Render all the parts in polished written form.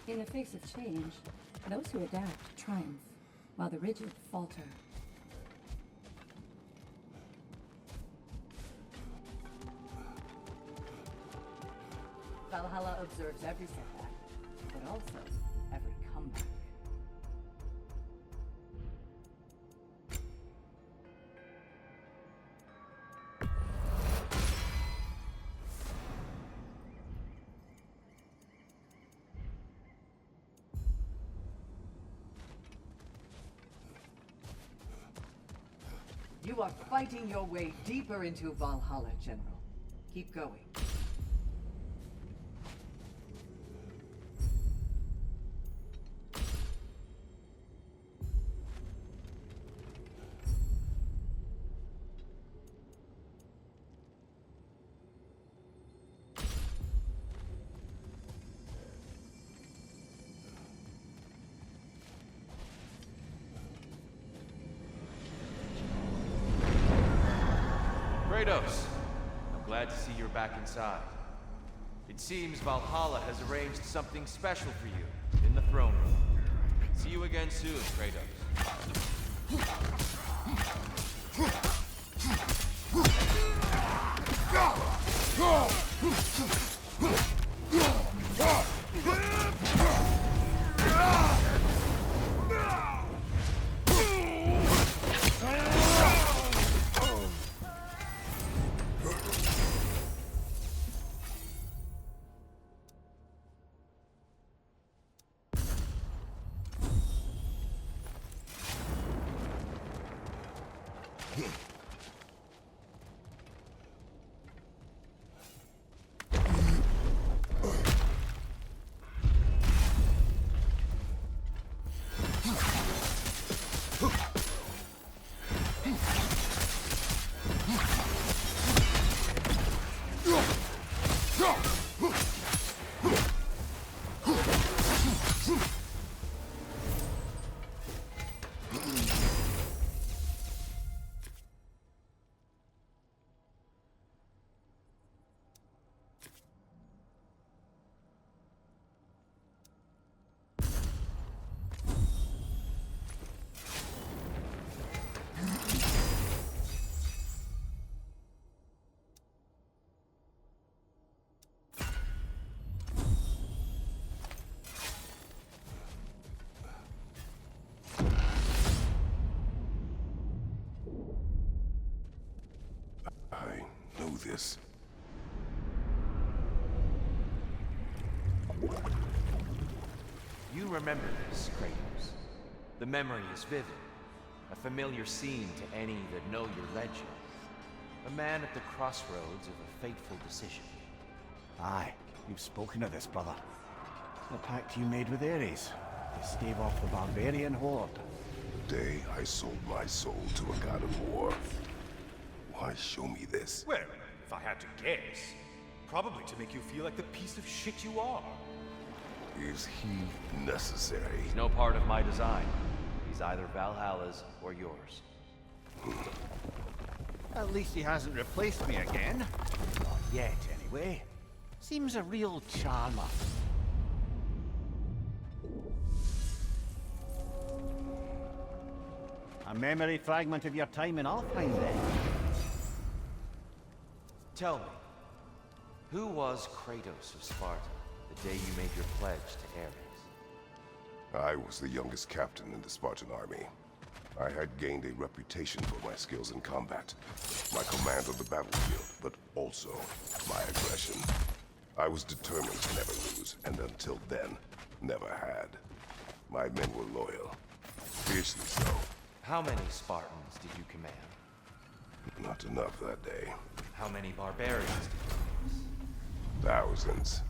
In the face of change, those who adapt triumph, while the rigid falter. Valhalla observes every setback, but also every comeback. You are fighting your way deeper into Valhalla, General. Keep going. Kratos, I'm glad to see you're back inside. It seems Valhalla has arranged something special for you in the throne room. See you again soon, Kratos. This. You remember this, Kratos. The memory is vivid. A familiar scene to any that know your legend. A man at the crossroads of a fateful decision. Aye, you've spoken of this, brother. The pact you made with Ares to stave off the barbarian horde. The day I sold my soul to a god of war. Why show me this? Well, if I had to guess, probably to make you feel like the piece of shit you are. Is he necessary? He's no part of my design. He's either Valhalla's or yours. At least he hasn't replaced me again. Not yet, anyway. Seems a real charmer. A memory fragment of your time in Alfheim, then? Tell me, who was Kratos of Sparta the day you made your pledge to Ares? I was the youngest captain in the Spartan army. I had gained a reputation for my skills in combat, my command on the battlefield, but also my aggression. I was determined to never lose, and until then, never had. My men were loyal, fiercely so. How many Spartans did you command? Not enough that day. How many barbarians did you face? Thousands.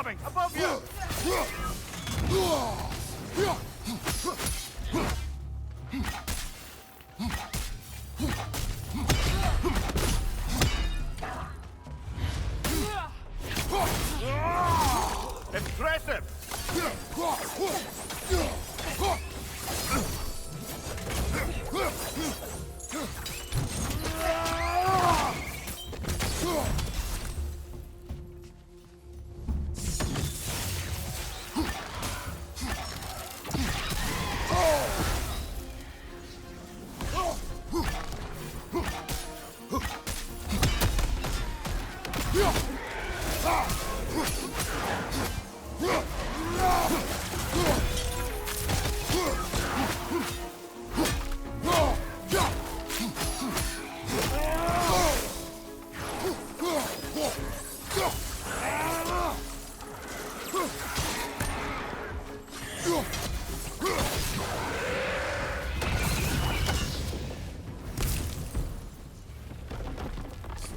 incoming! Above you! Impressive!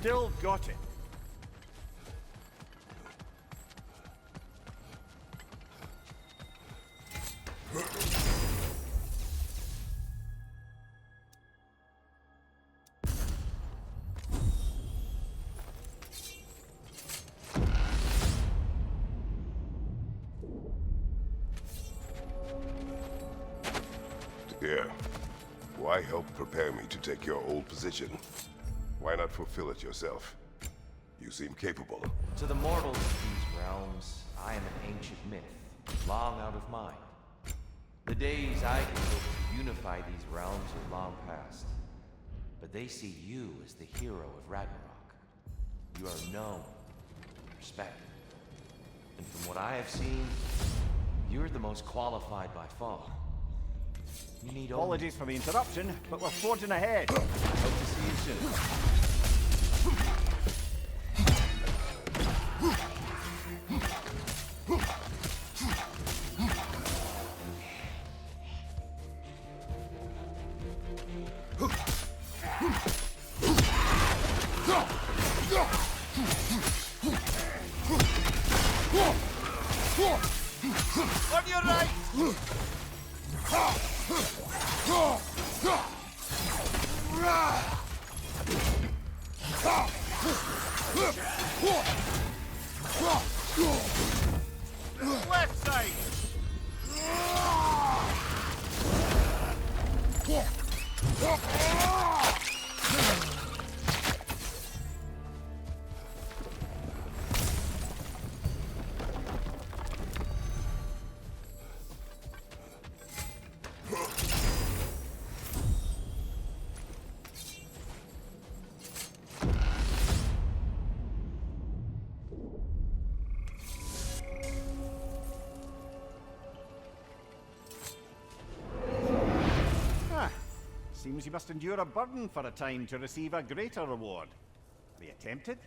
Still got it. Here. Why help prepare me to take your old position? Why not fulfill it yourself? You seem capable. To the mortals of these realms, I am an ancient myth, long out of mind. The days I could hope to unify these realms are long past. But they see you as the hero of Ragnarok. You are known, respected. And from what I have seen, you're the most qualified by far. You need only... Apologies for the interruption, but we're forging ahead. Hope to see you soon. On your right! Left side! Seems you must endure a burden for a time to receive a greater reward. Are you tempted?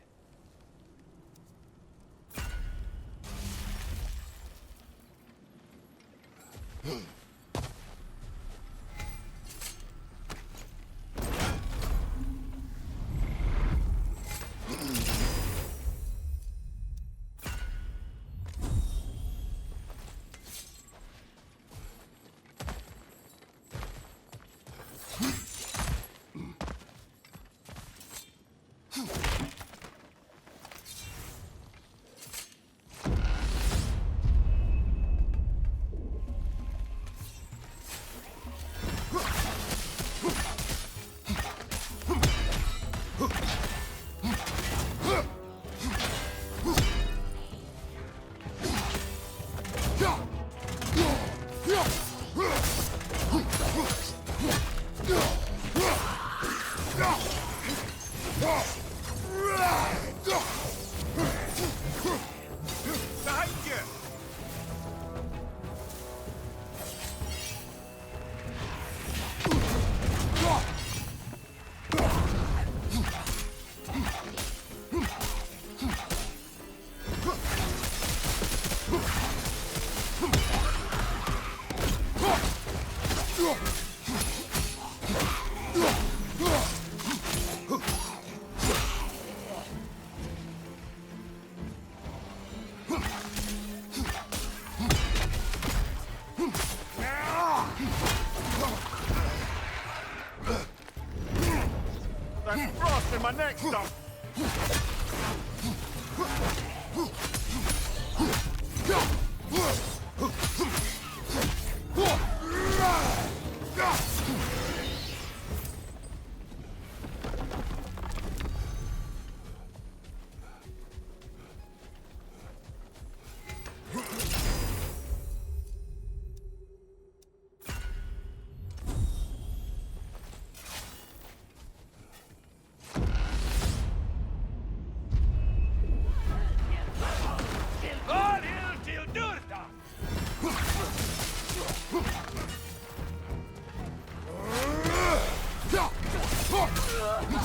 next stop.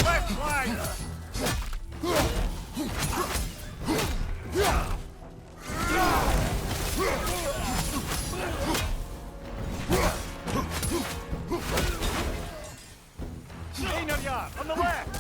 Left flank! Einar, on the left!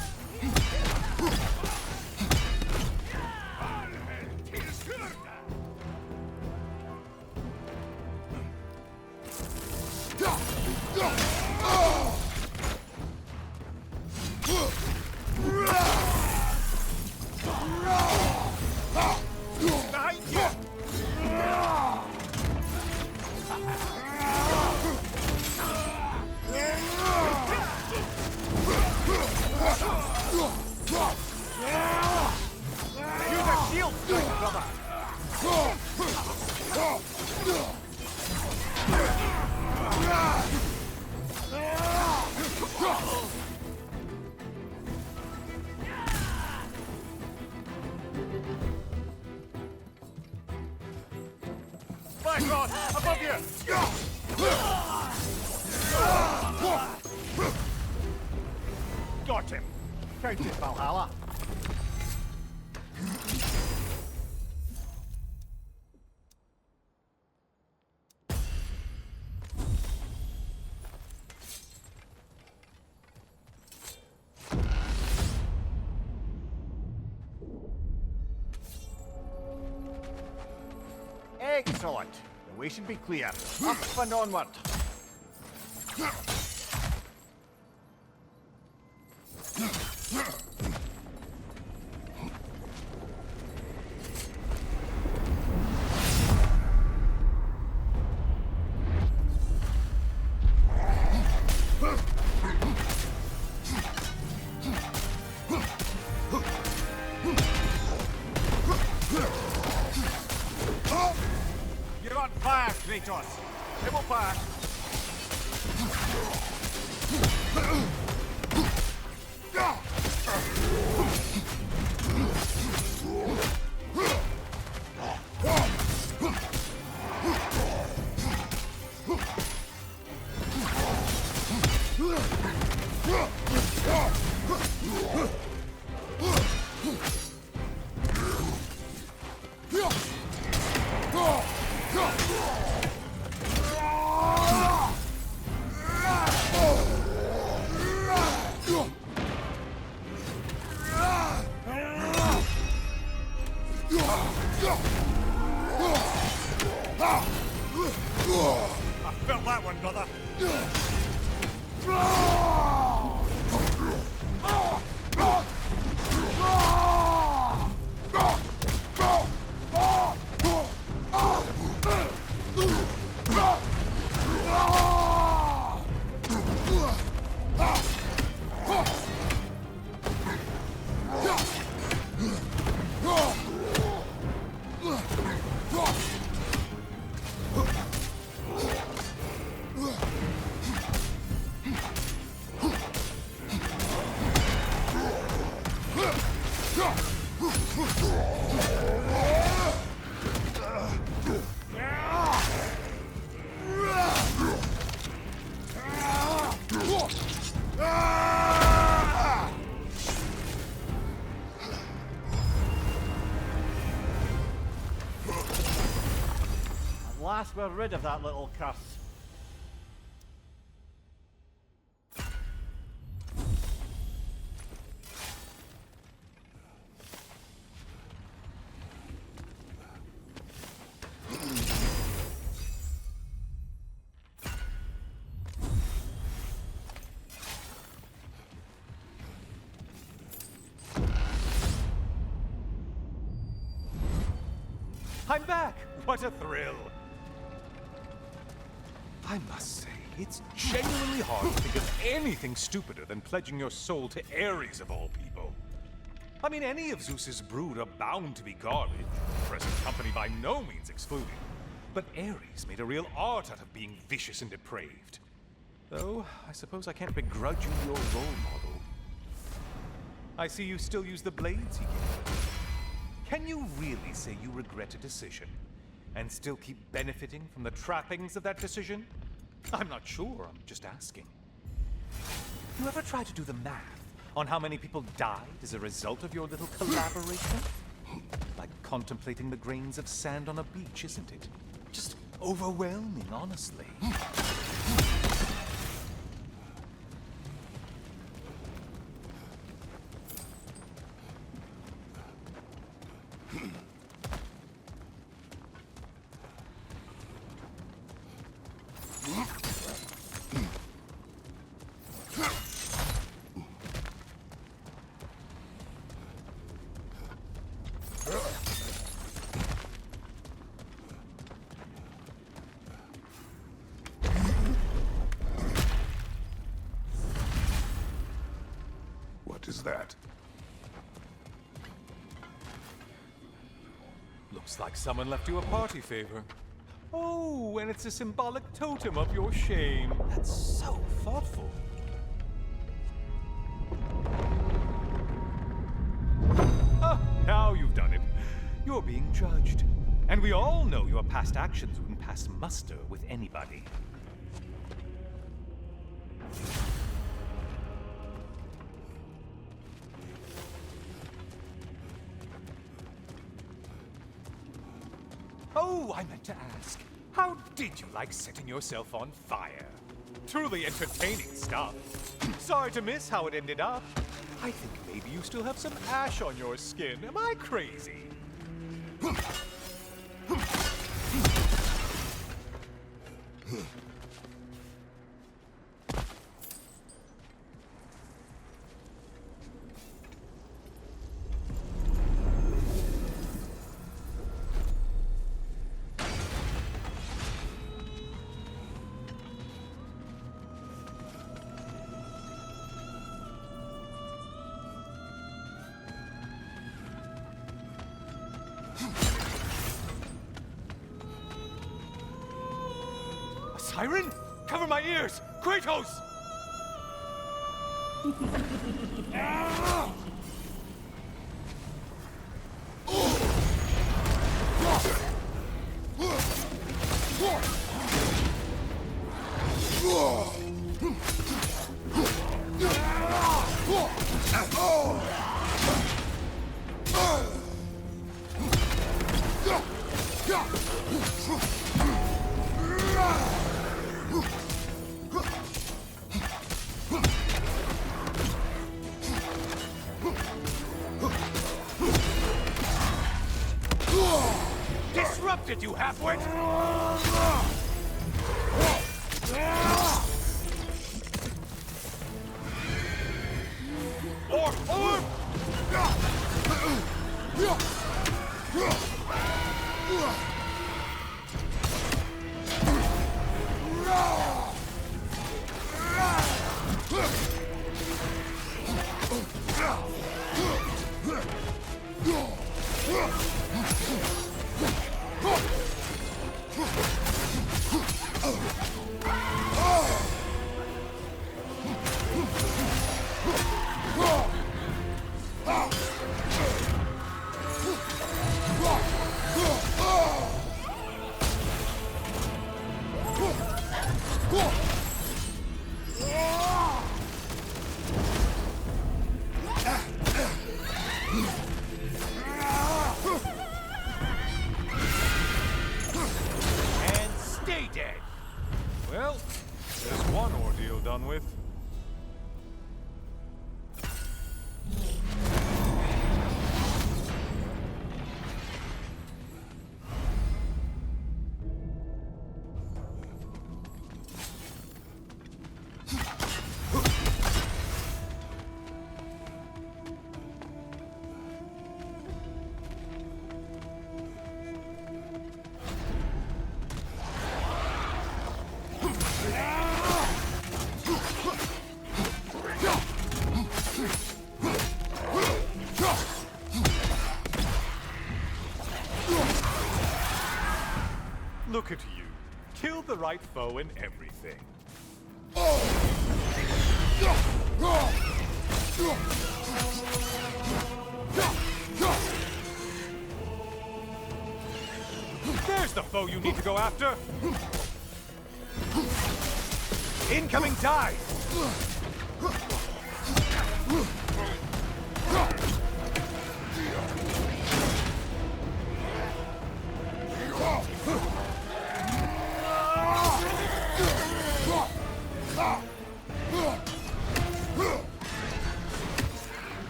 Behind you! Use a shield strike, brother! Back on! Above you! Got him! Count it, Valhalla! Excellent. The way should be clear. Up and onward. You're on fire, Kratos. It will pass. I felt that one, brother. At last we're rid of that little curse. I'm back! What a thrill! I must say, it's genuinely hard to think of anything stupider than pledging your soul to Ares of all people. I mean, any of Zeus's brood are bound to be garbage, present company by no means excluded. But Ares made a real art out of being vicious and depraved. Though, I suppose I can't begrudge you your role model. I see you still use the blades he gave you. Can you really say you regret a decision, and still keep benefiting from the trappings of that decision? I'm not sure, I'm just asking. You ever try to do the math on how many people died as a result of your little collaboration? Like contemplating the grains of sand on a beach, isn't it? Just overwhelming, honestly. What is that? Looks like someone left you a party favor. Oh, and it's a symbolic totem of your shame. That's so thoughtful. Ah, now you've done it. You're being judged. And we all know your past actions wouldn't pass muster with anybody. Oh, I meant to ask, how did you like setting yourself on fire? Truly entertaining stuff. Sorry to miss how it ended up. I think maybe you still have some ash on your skin. Am I crazy? Siren? Cover my ears! Kratos! Disrupted, you halfwit! Orb! Well, there's one ordeal done with. Look at you. Killed the right foe and everything. There's the foe you need to go after! Incoming dive!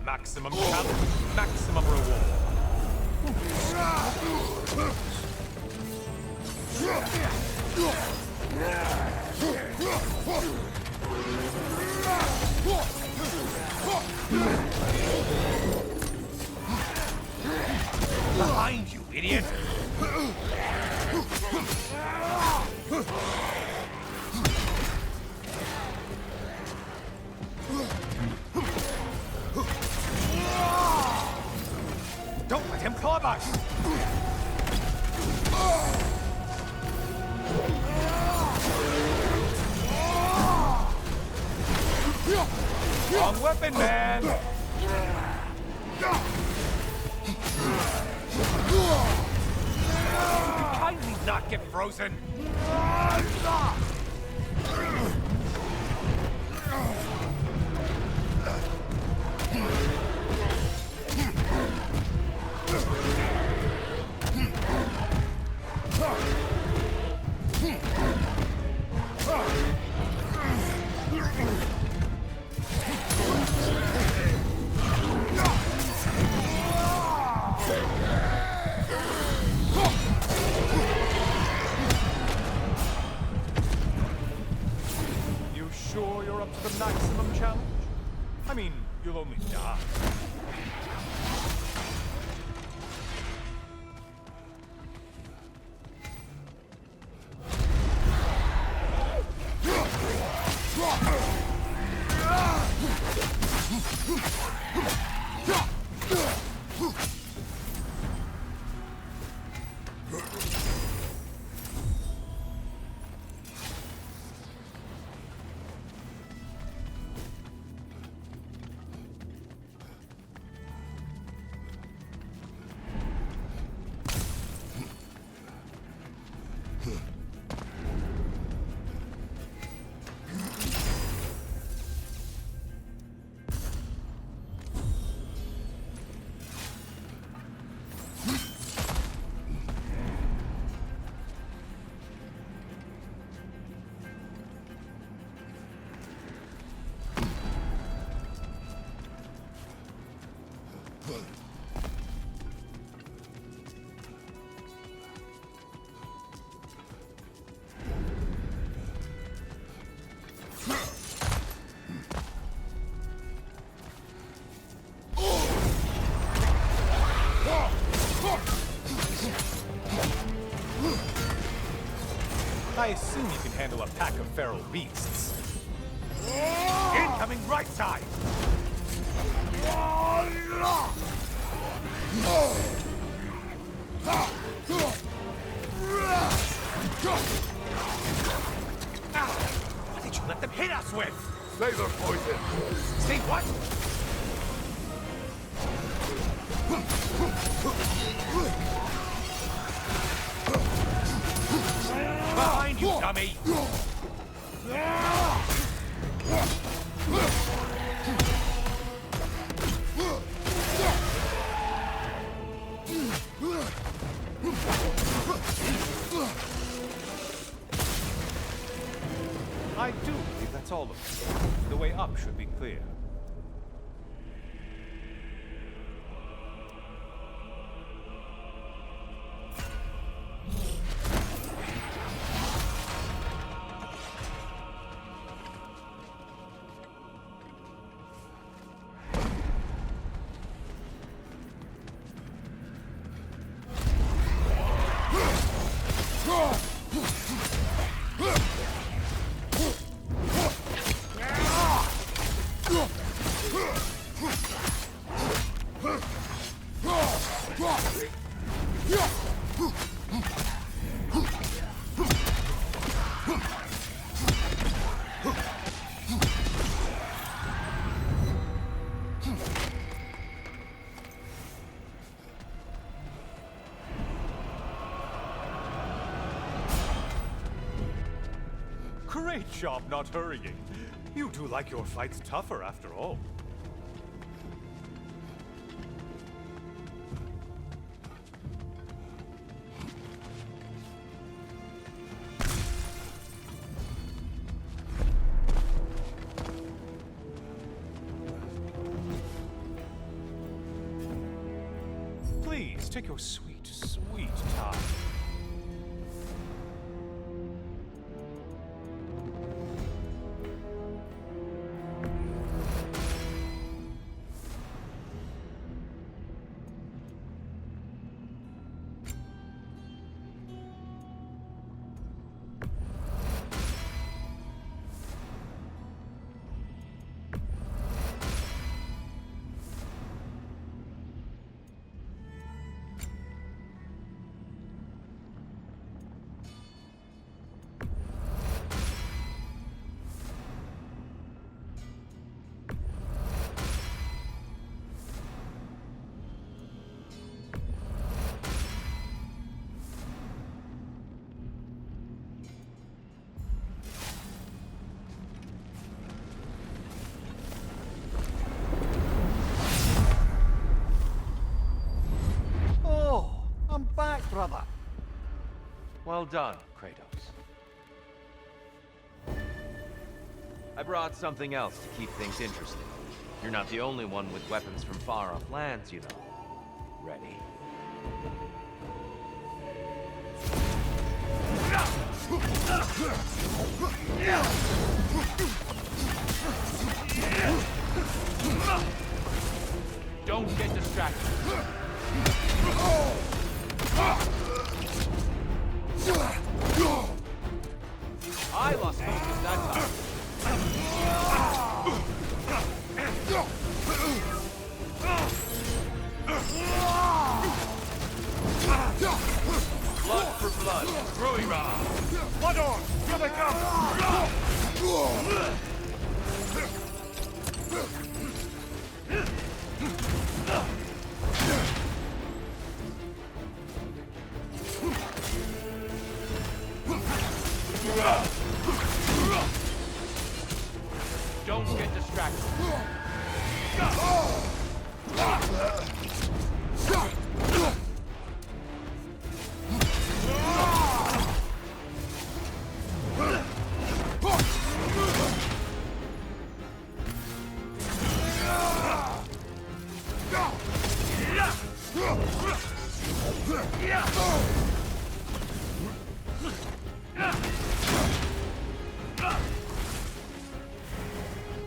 Maximum challenge, maximum reward. Behind you, idiot! Don't let him club us! Wrong weapon, man! Kindly not get frozen! You sure you're up to the maximum challenge? I mean, you'll only die. I assume you can handle a pack of feral beasts. Incoming right side! What did you let them hit us with? Laser poison! Say what? Behind you, dummy! I do believe that's all of it. The way up should be clear. Great job not hurrying. You do like your fights tougher after all. Please, take your sweet, sweet time. I'm back, brother. Well done, Kratos. I brought something else to keep things interesting. You're not the only one with weapons from far-off lands, you know. Ready? Don't get distracted. I lost focus that time. Blood for blood, Ragnarok. Blood on! Here they come! Don't get distracted.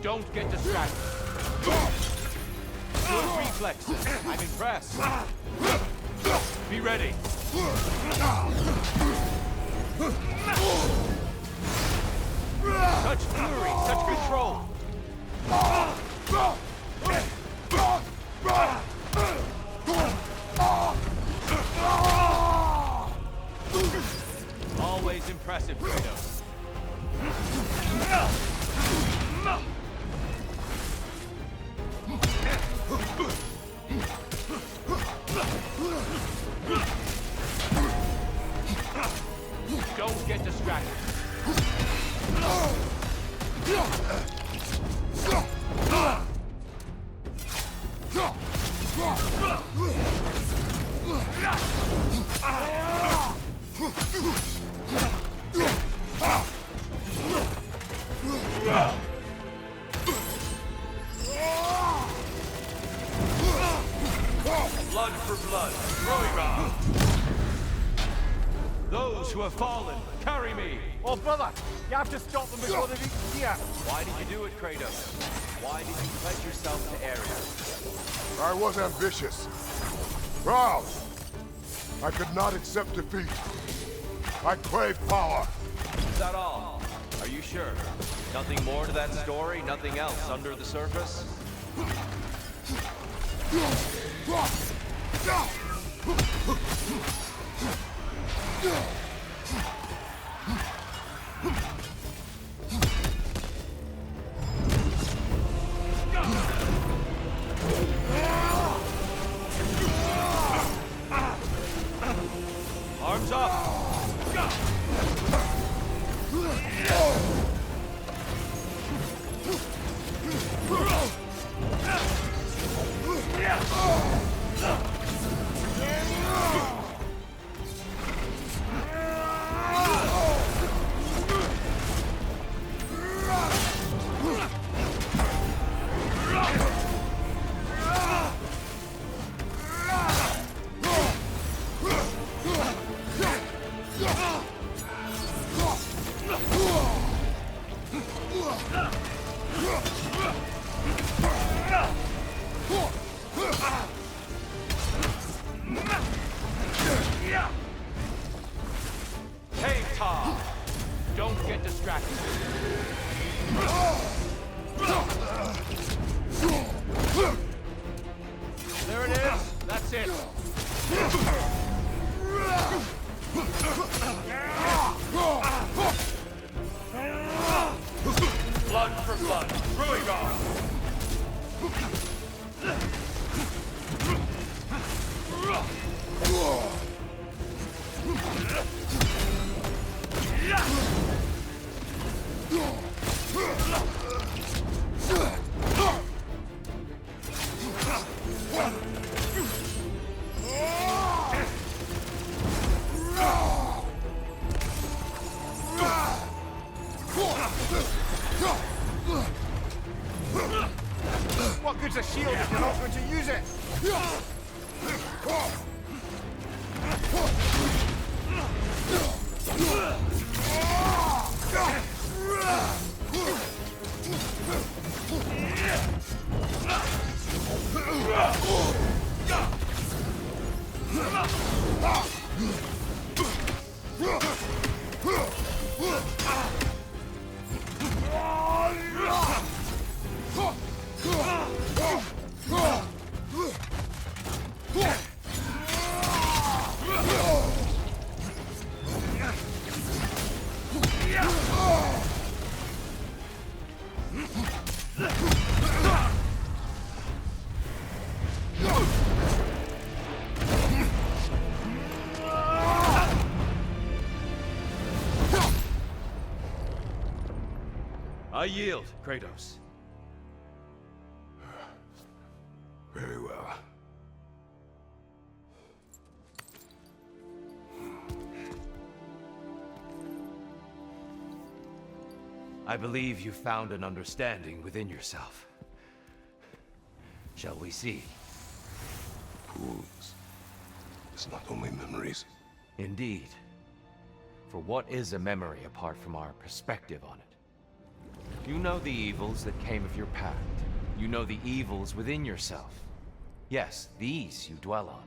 Don't get distracted. Good reflexes. I'm impressed. Be ready. Such fury, such control. Always impressive, Kratos. Don't get distracted. Blood for blood, Ragnarok. Those who have fallen, carry me. Oh, brother, you have to stop them before they reach here. Why did you do it, Kratos? Why did you pledge yourself to Ares? I was ambitious. Proud. I could not accept defeat. I craved power. Is that all? Are you sure? Nothing more to that story? Nothing else under the surface? Arms up! There it is. That's it. Blood for blood. Ruigar! What good's a shield if you're not going to use it? I yield, Kratos. Very well. I believe you found an understanding within yourself. Shall we see? Fools. It's not only memories. Indeed. For what is a memory apart from our perspective on it? You know the evils that came of your pact. You know the evils within yourself. Yes, these you dwell on.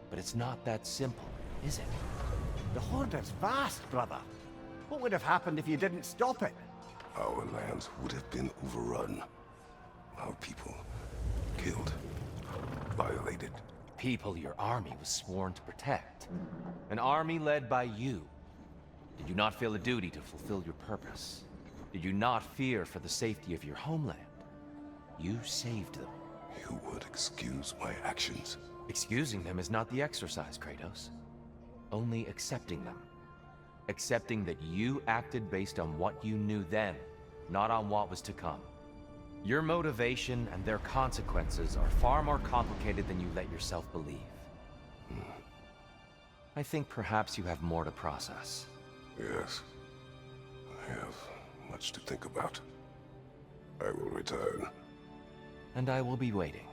But it's not that simple, is it? The Horde is vast, brother. What would have happened if you didn't stop it? Our lands would have been overrun. Our people killed, violated. People your army was sworn to protect. An army led by you. Did you not feel a duty to fulfill your purpose? Did you not fear for the safety of your homeland? You saved them. You would excuse my actions. Excusing them is not the exercise, Kratos. Only accepting them. Accepting that you acted based on what you knew then, not on what was to come. Your motivation and their consequences are far more complicated than you let yourself believe. I think perhaps you have more to process. Yes. I have much to think about. I will return. And I will be waiting.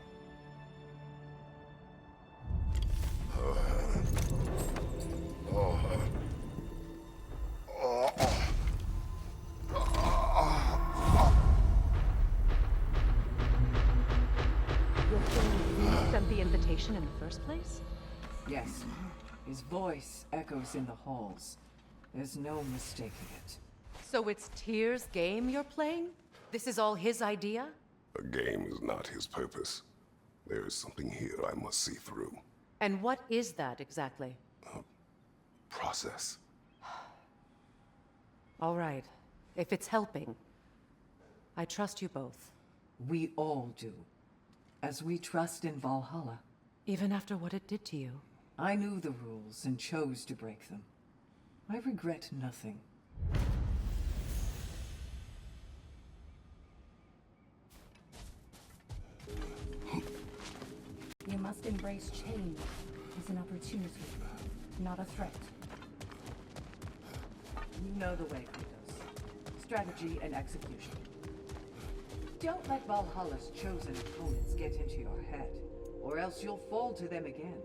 You're saying you sent the invitation in the first place? Yes. His voice echoes in the halls. There's no mistaking it. So it's Tyr's game you're playing? This is all his idea? A game is not his purpose. There is something here I must see through. And what is that exactly? Process. All right. If it's helping, I trust you both. We all do. As we trust in Valhalla. Even after what it did to you. I knew the rules and chose to break them. I regret nothing. You must embrace change as an opportunity, not a threat. You know the way, Kratos. Strategy and execution. Don't let Valhalla's chosen opponents get into your head, or else you'll fall to them again.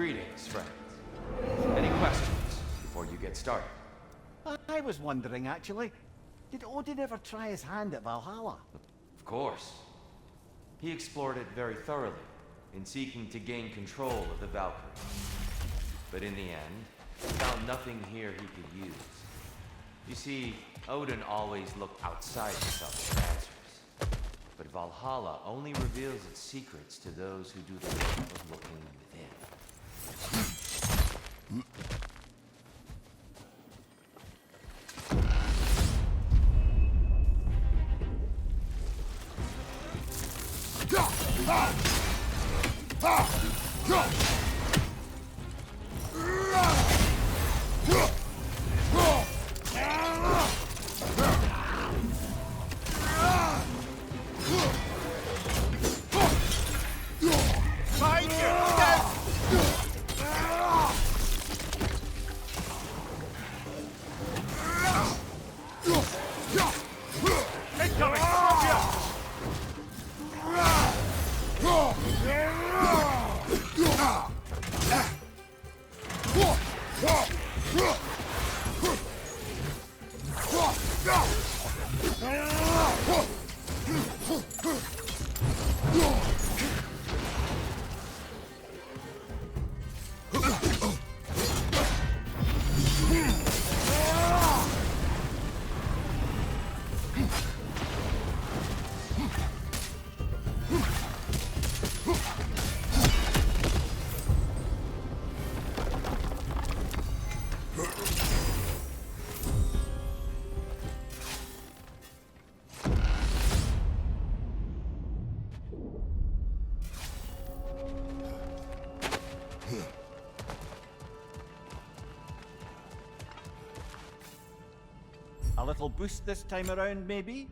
Greetings, friends. Any questions before you get started? I was wondering, actually, did Odin ever try his hand at Valhalla? Of course. He explored it very thoroughly, in seeking to gain control of the Valkyries. But in the end, he found nothing here he could use. You see, Odin always looked outside himself for answers. But Valhalla only reveals its secrets to those who do the work of looking within. A little boost this time around, maybe?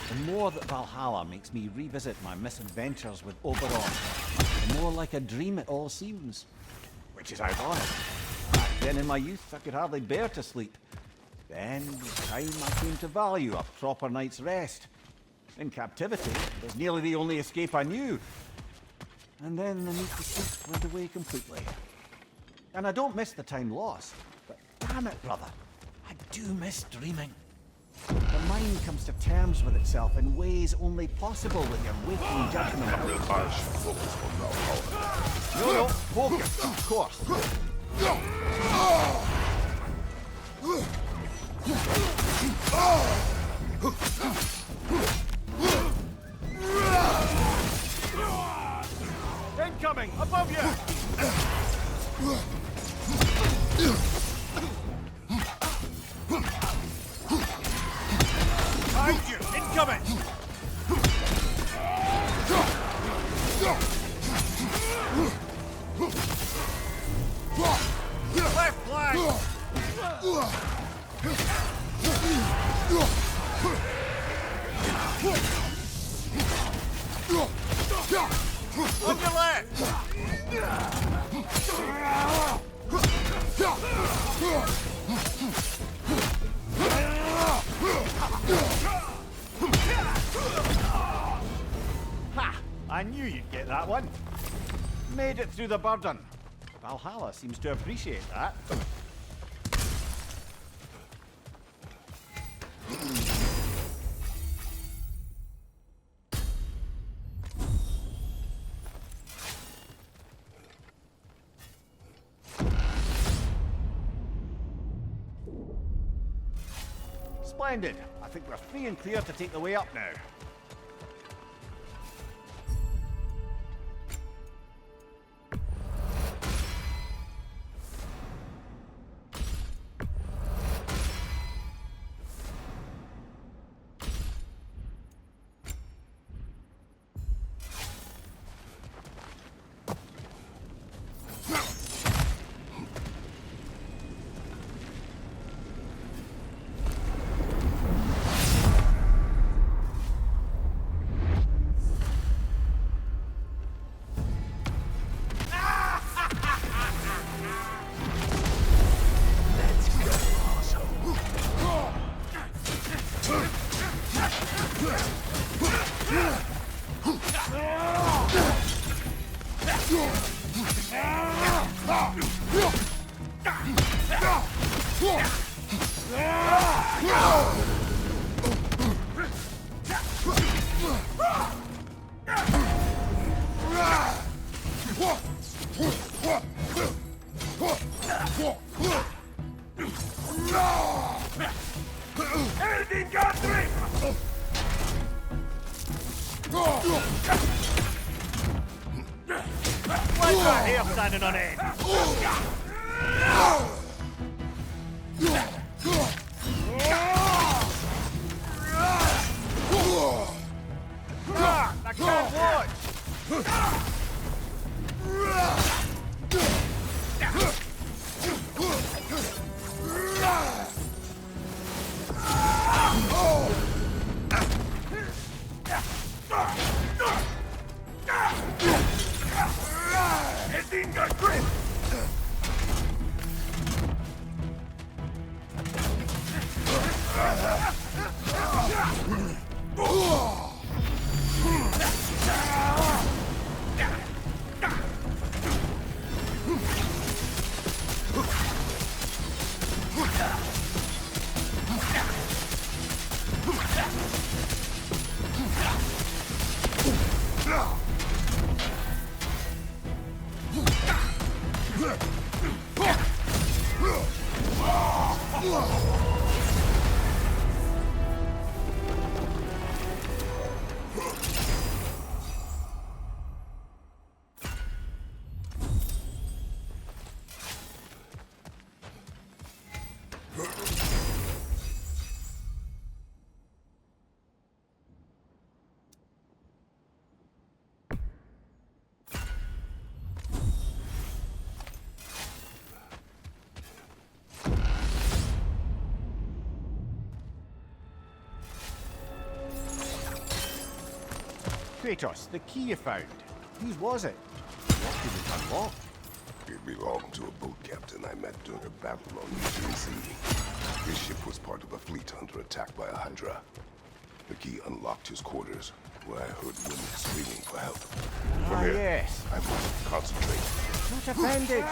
The more that Valhalla makes me revisit my misadventures with Oberon, the more like a dream it all seems. Which is ironic. Back then in my youth, I could hardly bear to sleep. Then, with time, I came to value a proper night's rest. In captivity, it was nearly the only escape I knew. And then the need to sleep went away completely. And I don't miss the time lost, but damn it, brother, I do miss dreaming. The mind comes to terms with itself in ways only possible when you're waking judgment. I should focus on Valhalla. No, focus, of course. Incoming! Above you! Behind you! Incoming! Left flank! I knew you'd get that one. Made it through the burden. Valhalla seems to appreciate that. Splendid. I think we're free and clear to take the way up now. Why's our hair standing on end? I can't watch! Kratos, the key you found. Whose was it? What did it unlock? It belonged to a boat captain I met during a battle on the Eastern Sea. His ship was part of a fleet under attack by a Hydra. The key unlocked his quarters, where I heard women screaming for help. From here, yes. I must concentrate. Not a bandage!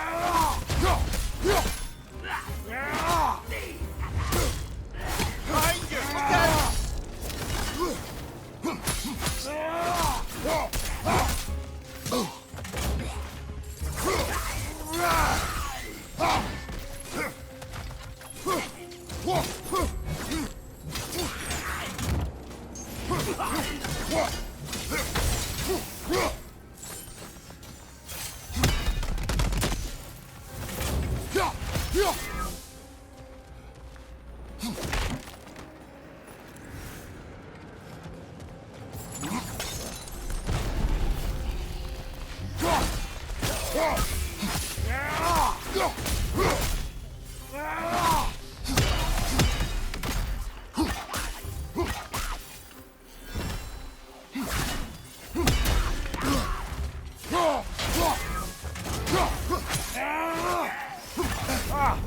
Behind you! Look out!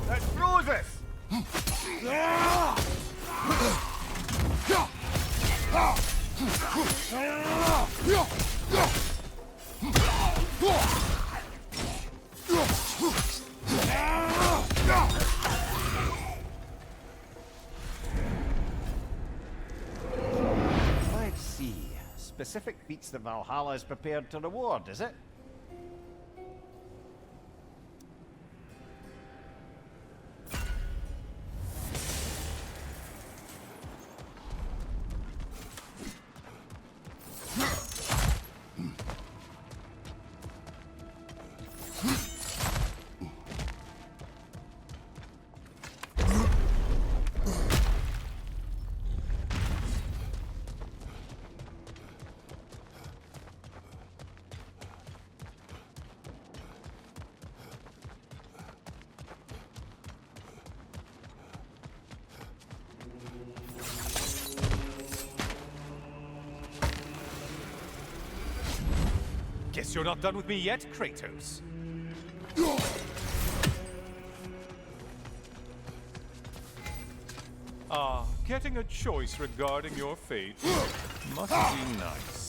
That froze us! specific feats that Valhalla is prepared to reward, is it? Guess you're not done with me yet, Kratos. Ah, getting a choice regarding your fate must be nice.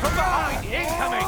From behind, incoming!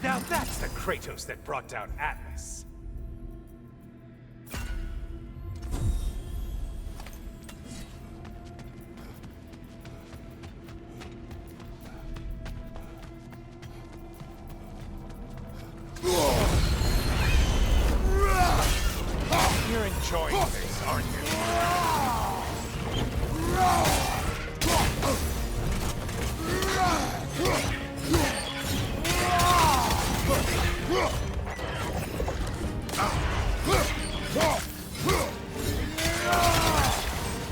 Now that's the Kratos that brought down Atlas. You're enjoying this, aren't you?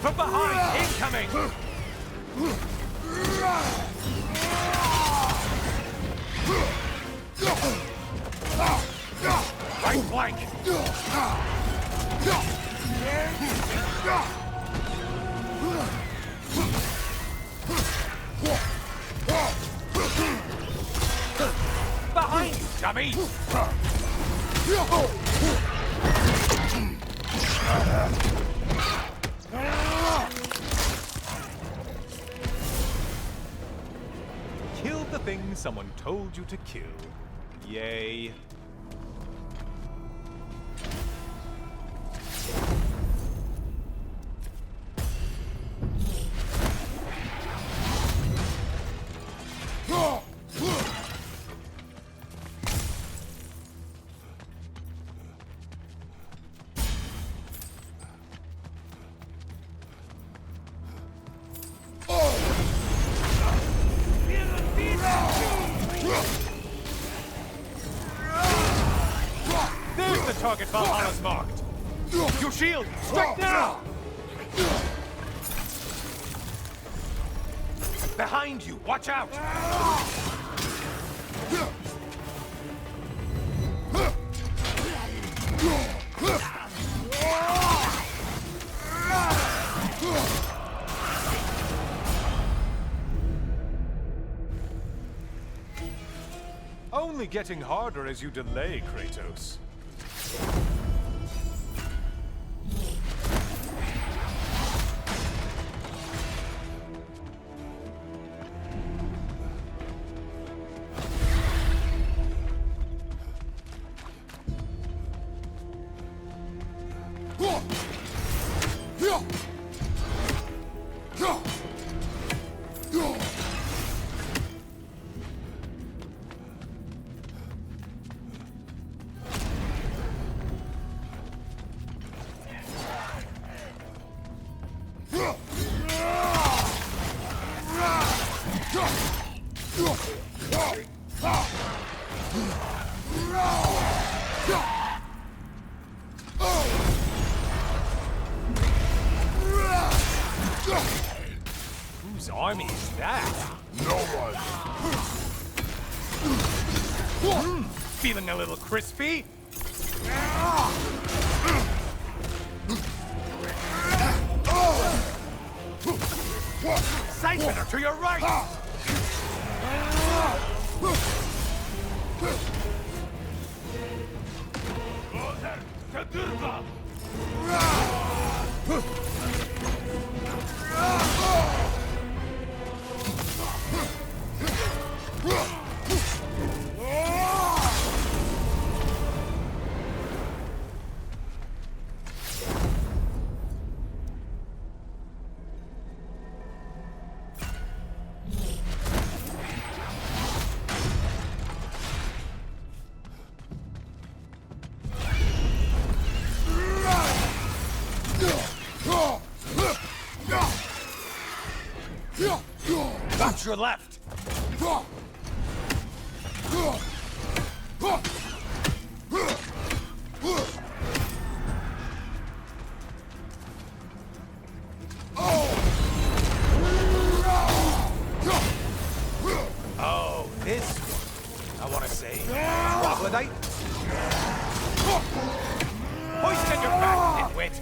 From behind, incoming! Right flank! Behind you, dummy! Killed the thing someone told you to kill. Yay. There's the target Valhalla's marked. Your shield, strike now! Behind you, watch out! Only getting harder as you delay, Kratos. Whose army is that? No one! Feeling a little crispy? Scyther to your right! Watch your left! Oh, this one. I want to say troglodyte? Hoist on your back, nitwit!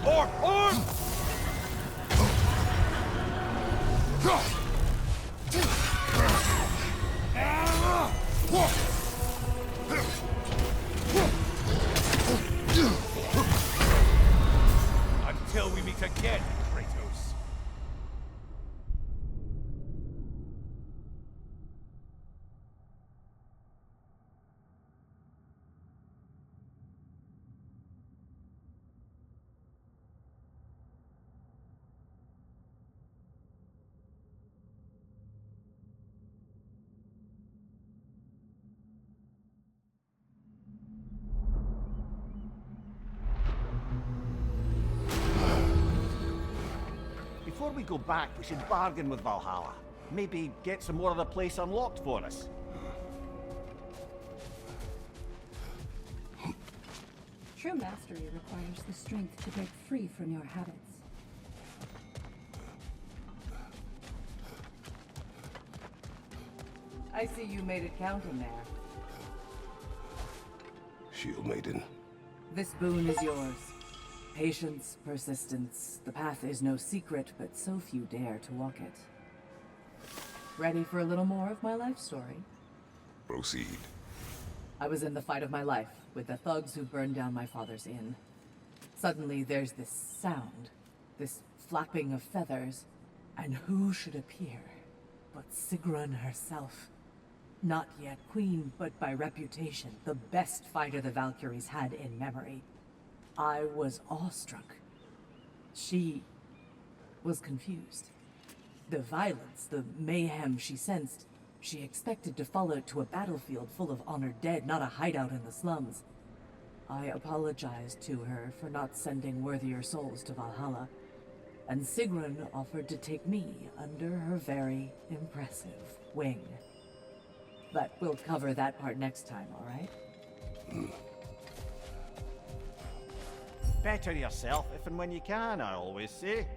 Orm! Until we meet again, Kratos. Before we go back, we should bargain with Valhalla. Maybe get some more of the place unlocked for us. True mastery requires the strength to break free from your habits. I see you made it count in there. Shield Maiden. This boon is yours. Patience, persistence. The path is no secret, but so few dare to walk it. Ready for a little more of my life story? Proceed. I was in the fight of my life with the thugs who burned down my father's inn. Suddenly there's this sound, this flapping of feathers, and who should appear but Sigrun herself. Not yet queen, but by reputation, the best fighter the Valkyries had in memory. I was awestruck. She was confused. The violence, the mayhem she sensed, she expected to follow it to a battlefield full of honored dead, not a hideout in the slums. I apologized to her for not sending worthier souls to Valhalla, and Sigrun offered to take me under her very impressive wing. But we'll cover that part next time, all right? Better yourself if and when you can, I always say.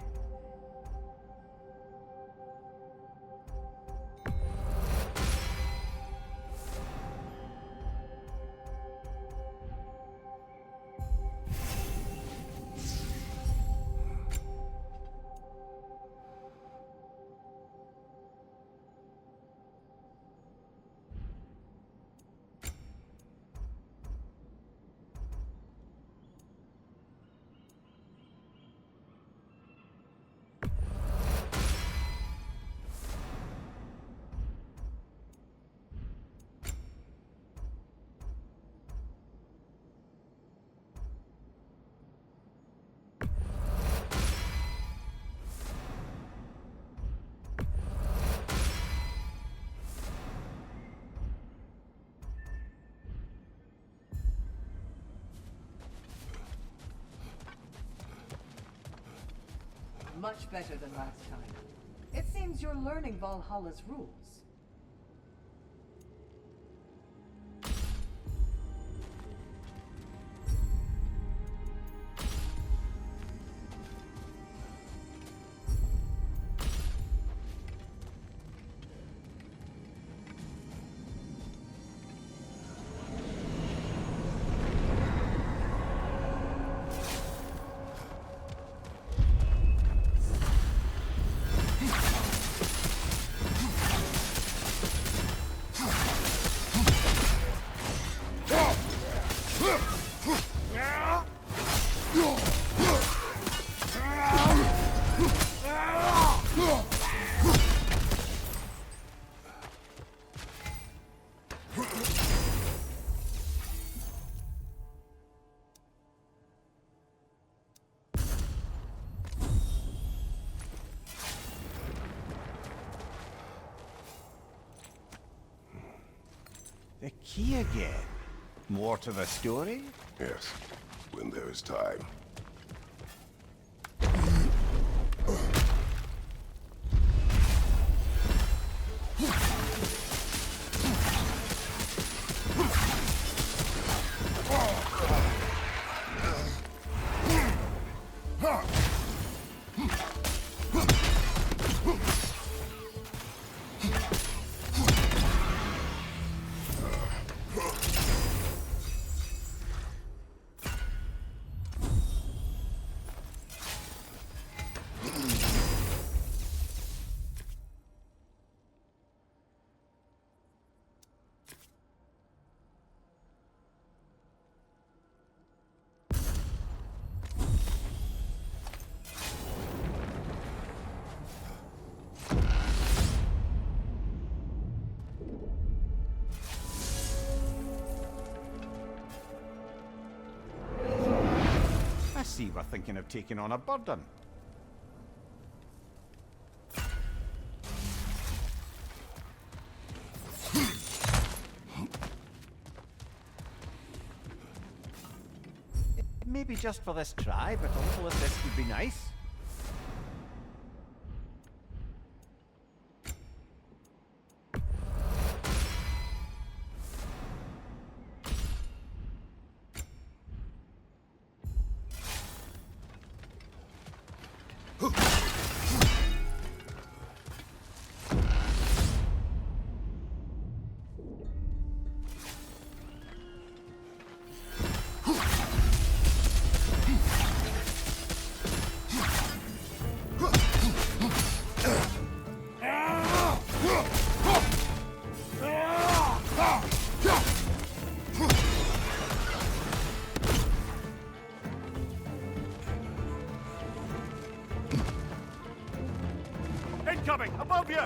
Much better than last time. It seems you're learning Valhalla's rules. The key again. More to the story? Yes, when there is time. I see we're thinking of taking on a burden. Maybe just for this try, but a little assist would be nice. Incoming! Above you!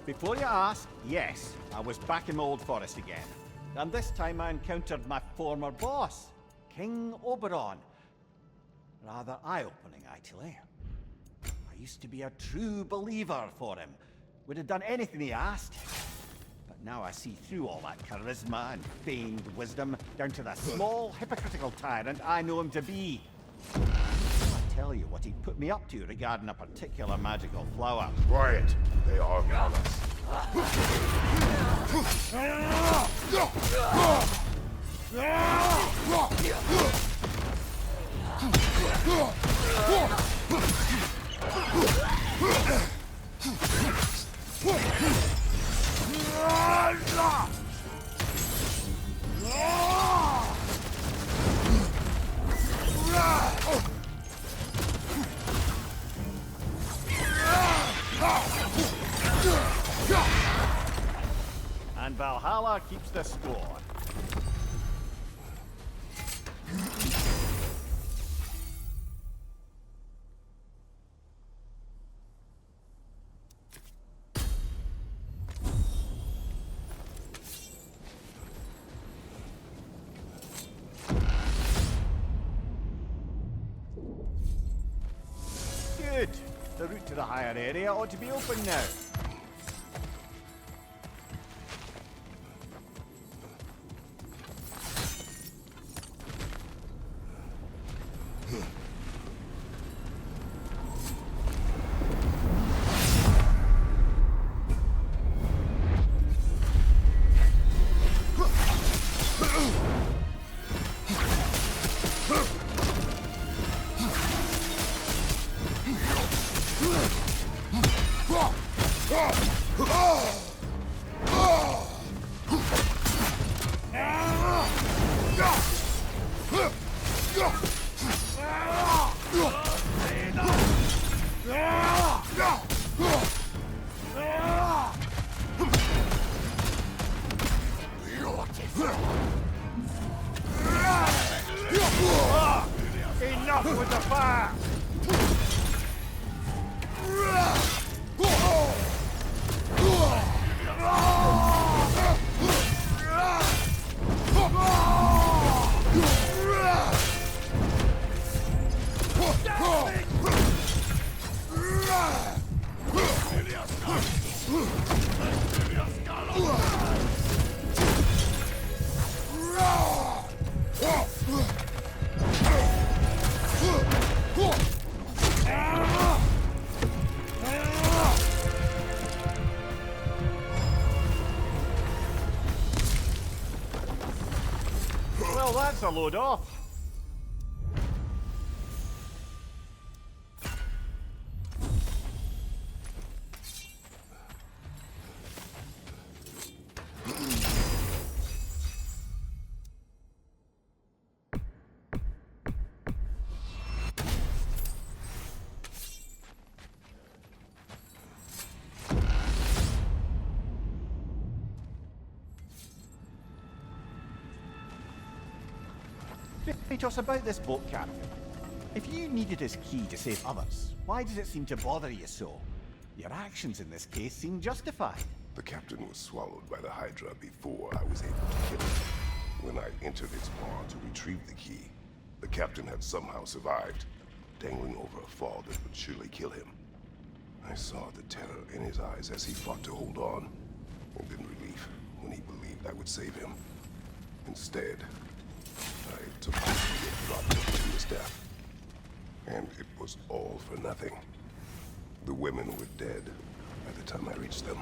Before you ask, yes, I was back in my old forest again. And this time I encountered my former boss, King Oberon. Rather eye-opening, actually. I used to be a true believer for him, would have done anything he asked. But now I see through all that charisma and feigned wisdom, down to the small, hypocritical tyrant I know him to be. I'll tell you what he'd put me up to regarding a particular magical flower. Quiet! They are malice. And Valhalla keeps the score. Good. The route to the higher area ought to be open now. Enough with the fire! Well, that's a load off. Kratos, about this boat captain. If you needed his key to save others, why does it seem to bother you so? Your actions in this case seem justified. The captain was swallowed by the Hydra before I was able to kill him. When I entered its maw to retrieve the key, the captain had somehow survived, dangling over a fall that would surely kill him. I saw the terror in his eyes as he fought to hold on, and in relief when he believed I would save him. Instead, I took the key and dropped him to his death. And it was all for nothing. The women were dead by the time I reached them.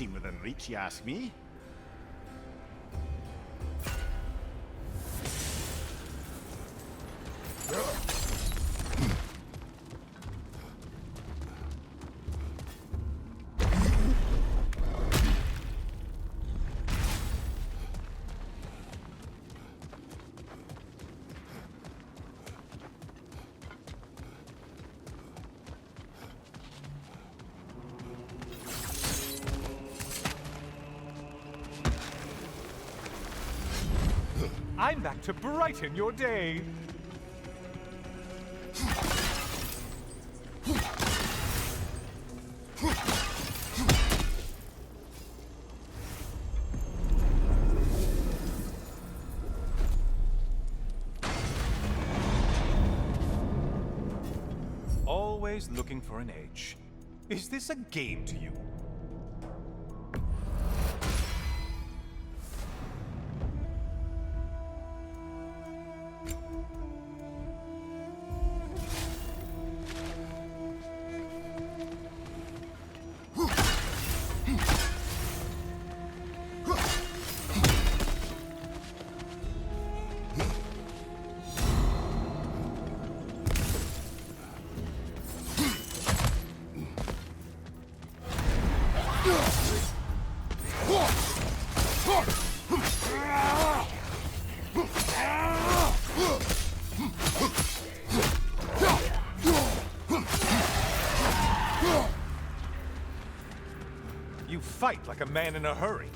seem within reach, you ask me. I'm back to brighten your day. Always looking for an edge. Is this a game to you? You fight like a man in a hurry.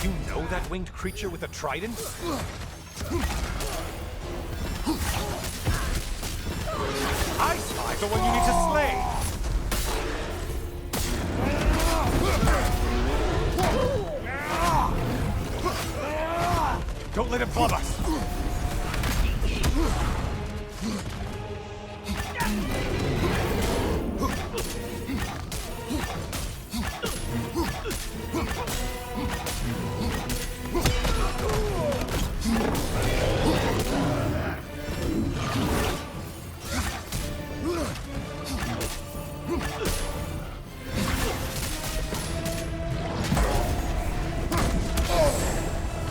You know that winged creature with a trident? I spy the one you need to slay! Don't let him club us!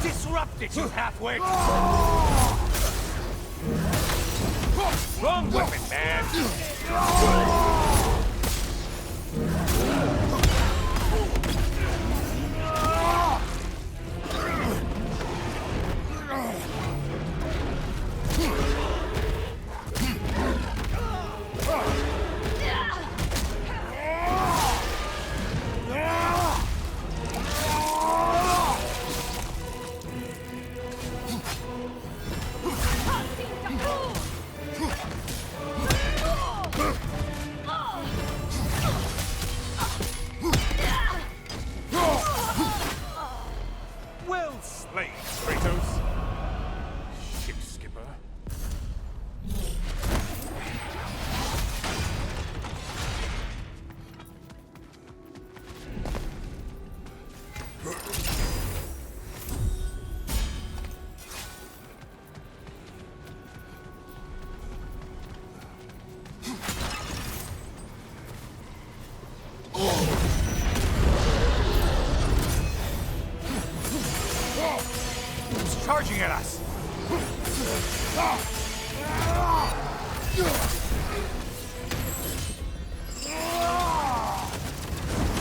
Disrupt it, you halfwit! Wrong weapon, man! Well slayed, Kratos. Ship skipper. It's charging at us!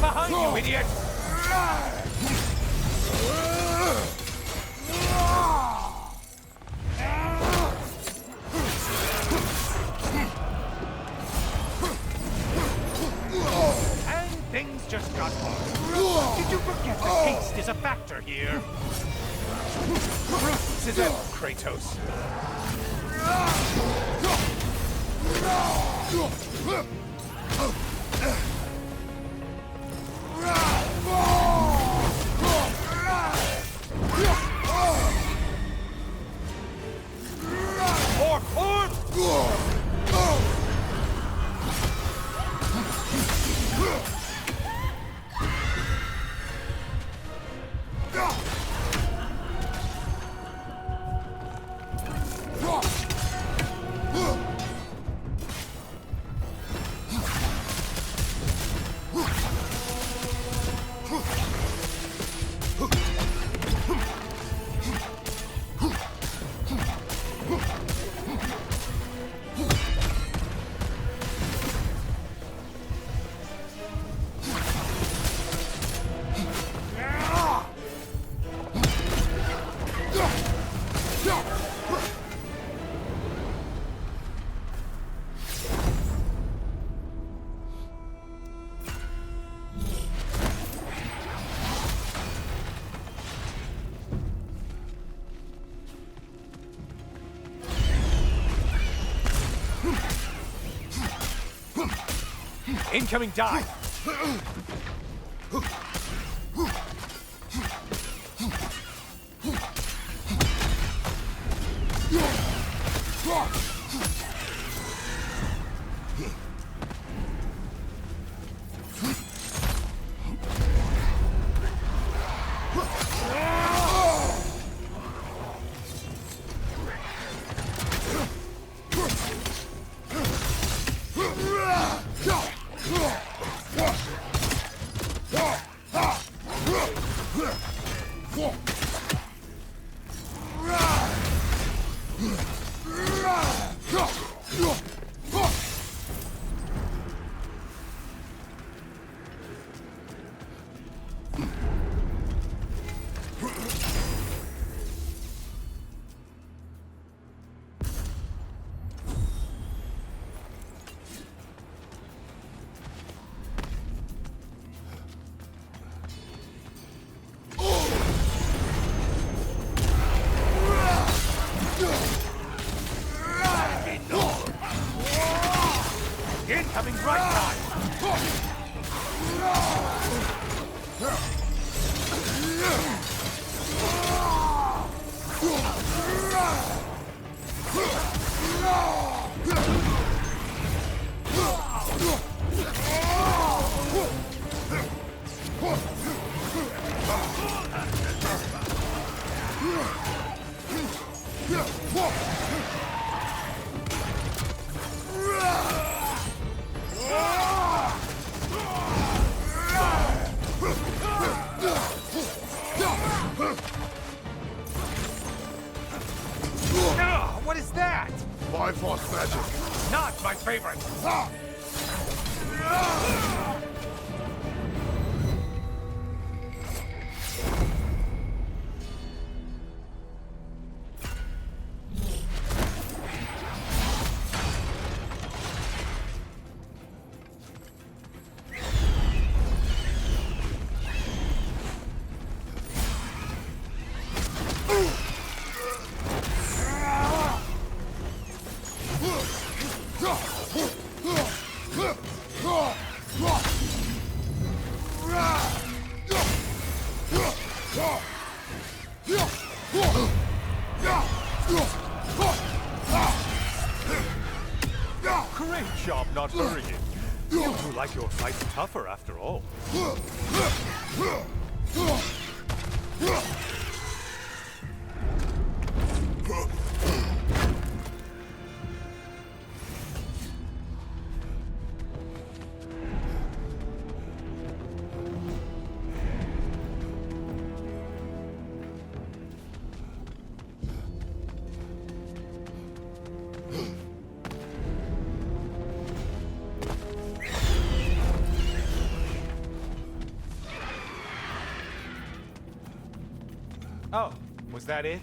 Behind you, idiot! And things just got hard. Did you forget that haste is a factor here? Prudence is ever, Kratos. Incoming dive! Incoming right side! What is that? Bifrost magic. Not my favorite! Great job not hurrying. You two like your fights tougher after all. Oh, was that it?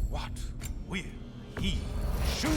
What will he choose?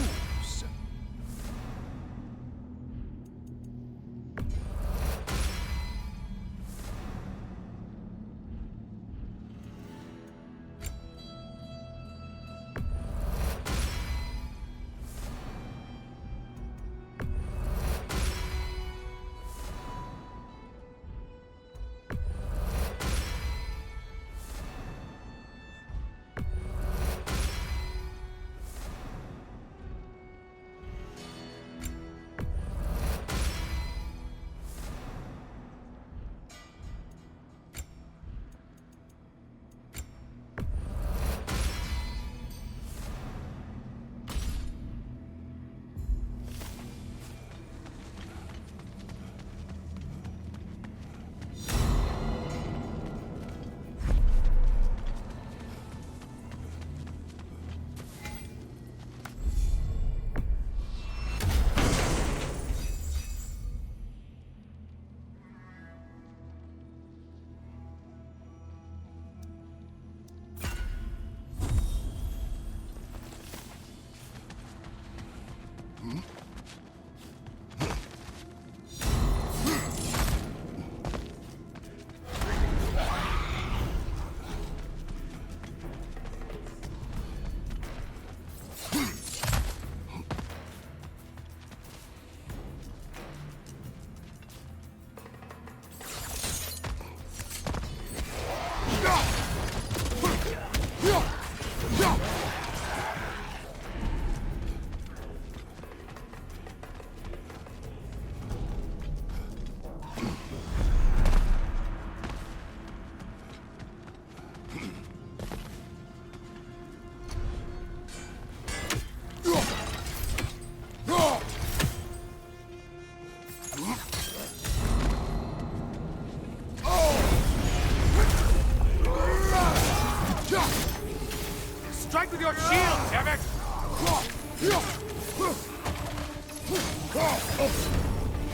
Fight with your shield, damn it!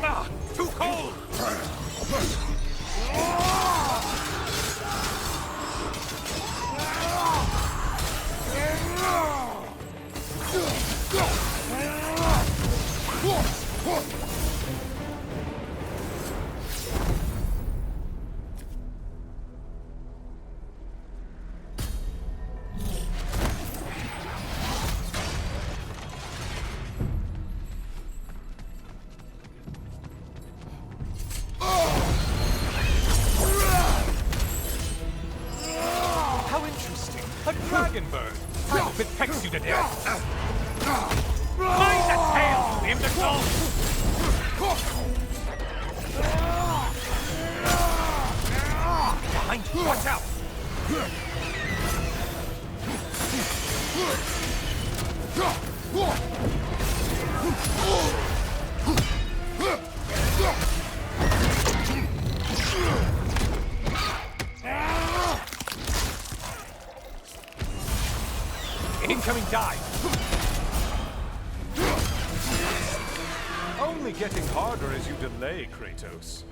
Ah, too cold! How interesting. A dragon bird. I hope it pecks you to death. Mind the tail, you imbecile! Behind you, watch out! Incoming dive! Only getting harder as you delay, Kratos.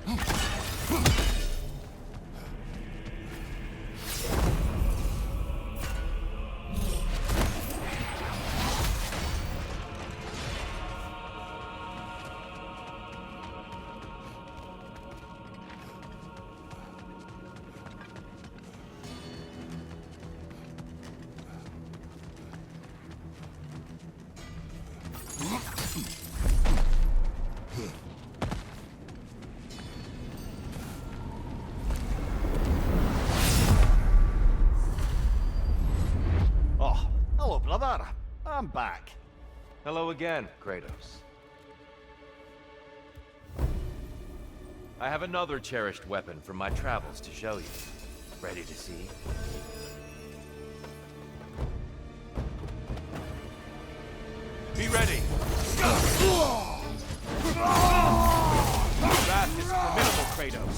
Oh, hello, brother. I'm back. Hello again, Kratos. I have another cherished weapon from my travels to show you. Ready to see? Be ready! Your wrath is formidable, Kratos.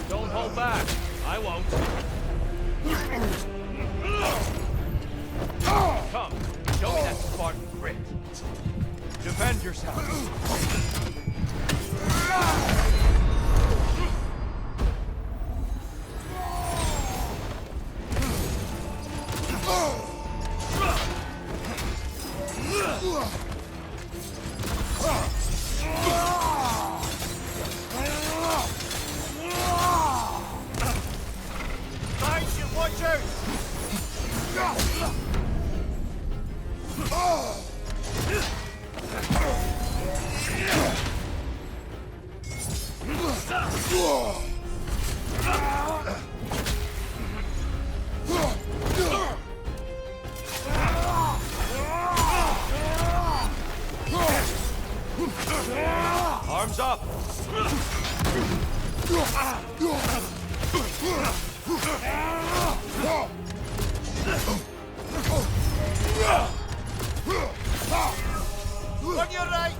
Don't hold back. I won't. Come, show me that Spartan grit. Defend yourself. Mind you, watchers! Arms up! On your right!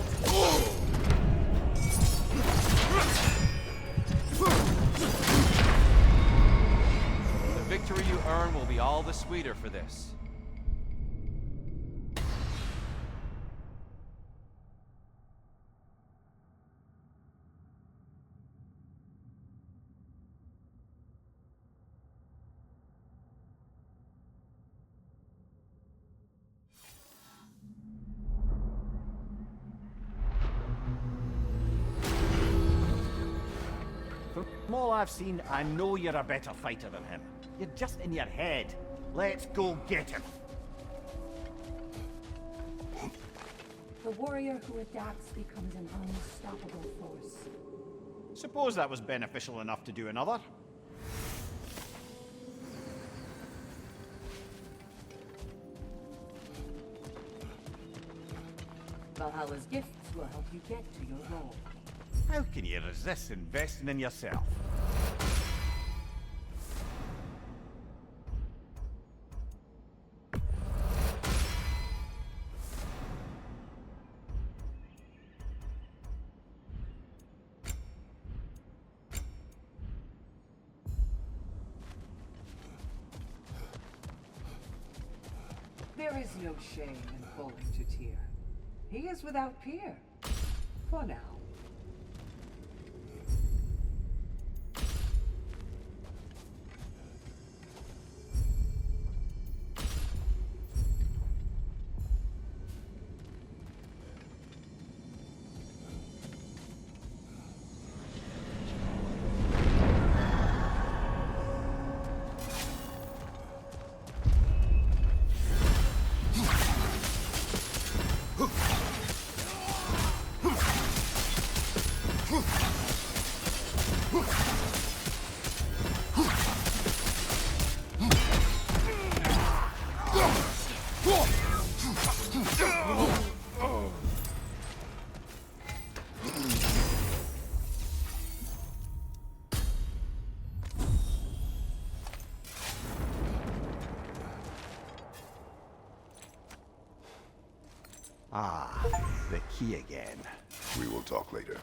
The victory you earn will be all the sweeter for this. From all I've seen, I know you're a better fighter than him. You're just in your head. Let's go get him. The warrior who adapts becomes an unstoppable force. Suppose that was beneficial enough to do another. Valhalla's gifts will help you get to your goal. How can you resist investing in yourself? There is no shame in falling to Tyr. He is without peer. For now. Ah, the key again. We will talk later.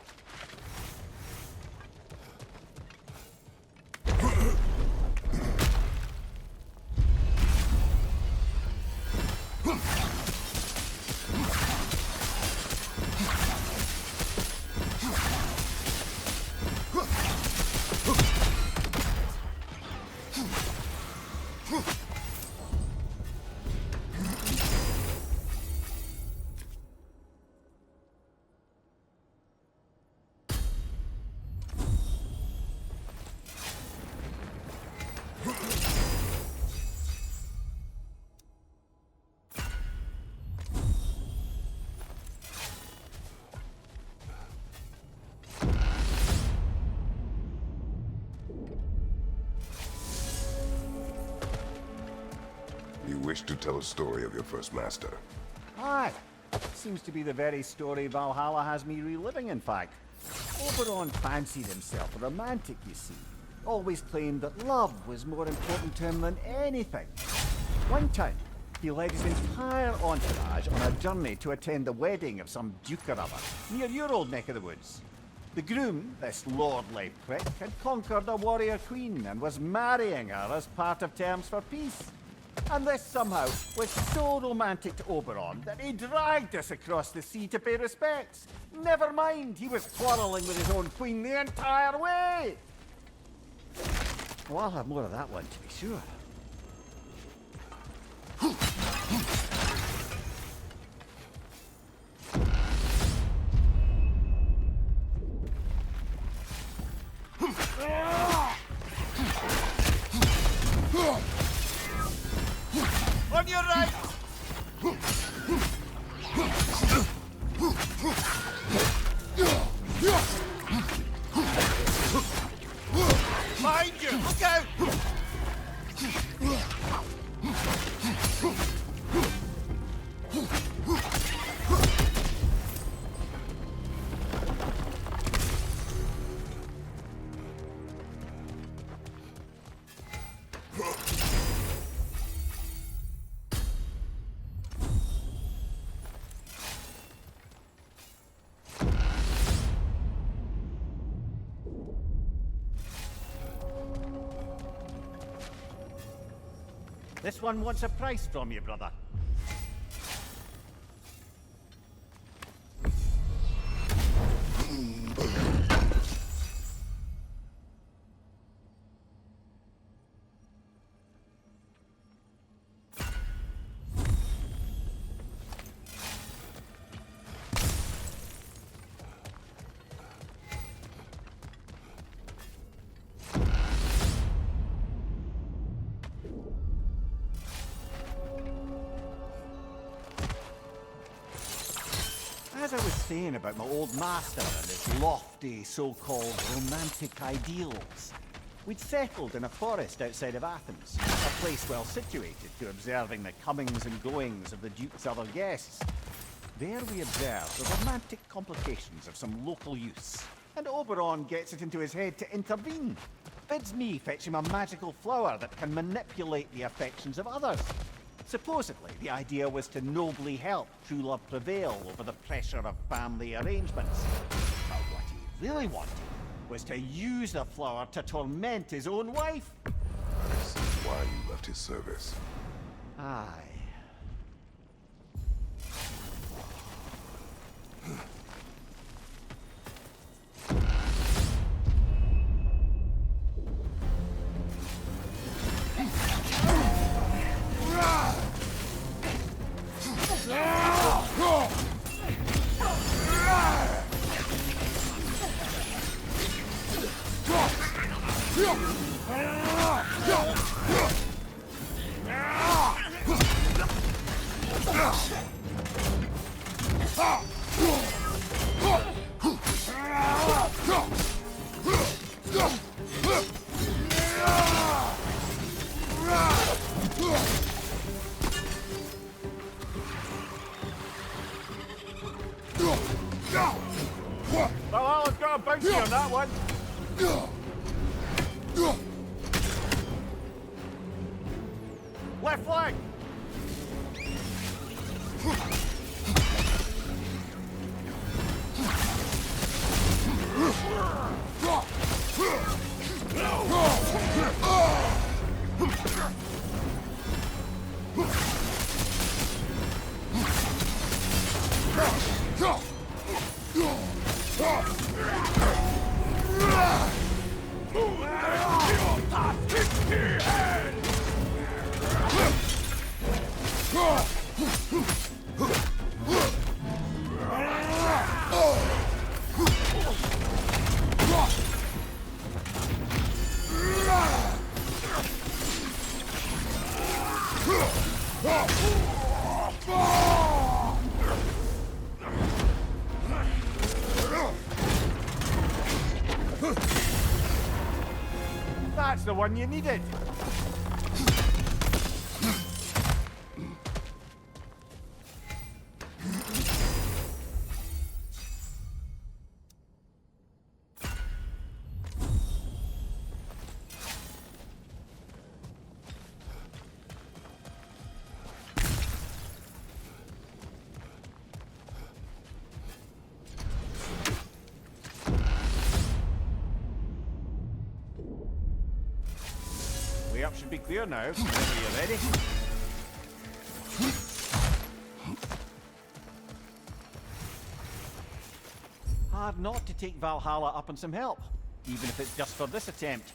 You wish to tell a story of your first master. Aye. Seems to be the very story Valhalla has me reliving, in fact. Oberon fancied himself a romantic, you see. Always claimed that love was more important to him than anything. One time, he led his entire entourage on a journey to attend the wedding of some duke or other, near your old neck of the woods. The groom, this lordly prick, had conquered a warrior queen and was marrying her as part of terms for peace. And this somehow was so romantic to Oberon that he dragged us across the sea to pay respects. Never mind, he was quarrelling with his own queen the entire way. Well, I'll have more of that one, to be sure. On your right! Behind you! Look out! This one wants a price from you, brother. As I was saying about my old master and his lofty, so-called romantic ideals, we'd settled in a forest outside of Athens, a place well situated to observing the comings and goings of the Duke's other guests. There we observe the romantic complications of some local use. And Oberon gets it into his head to intervene. Bids me fetch him a magical flower that can manipulate the affections of others. Supposedly, the idea was to nobly help true love prevail over the pressure of family arrangements. But what he really wanted was to use the flower to torment his own wife. I see why you left his service. Aye. Valhalla's got a bounty on that one. Left flank! That's the one you needed. Way up should be clear now. Whenever you're ready. Hard not to take Valhalla up on some help, even if it's just for this attempt.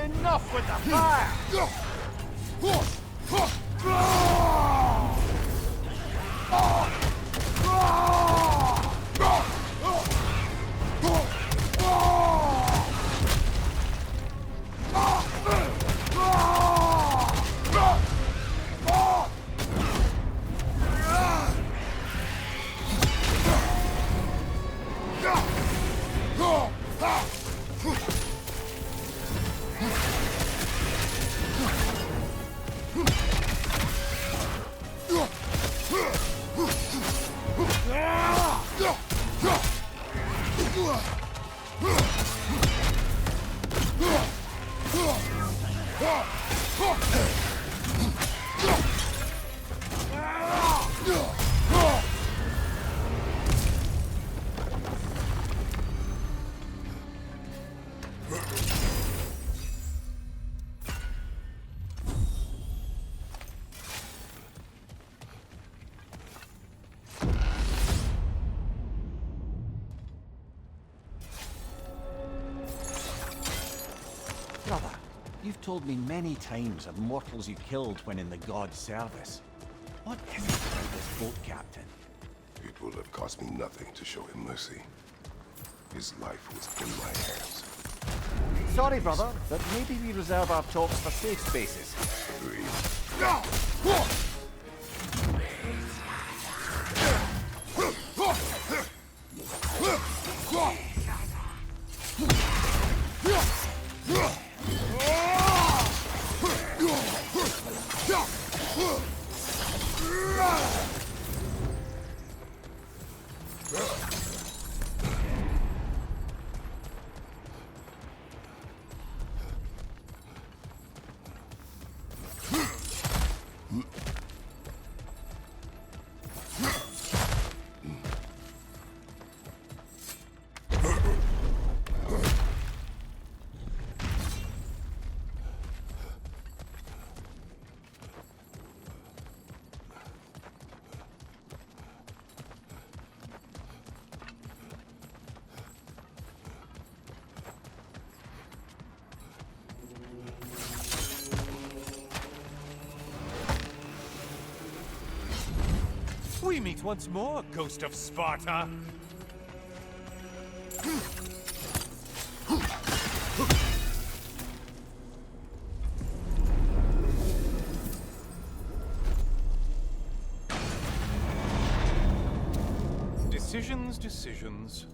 Enough with the fire! Brother, you've told me many times of mortals you killed when in the god's service. What is it about this boat captain? It will have cost me nothing to show him mercy. His life was in my hands. Sorry, brother, but maybe we reserve our talks for safe spaces. Agreed. We meet once more, Ghost of Sparta. Decisions, decisions.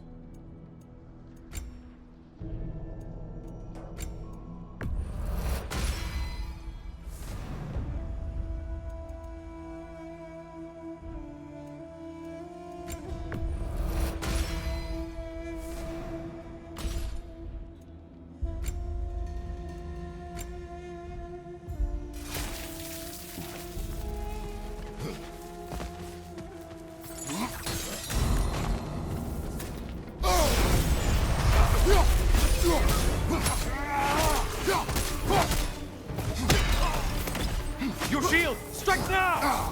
Your shield! Strike now!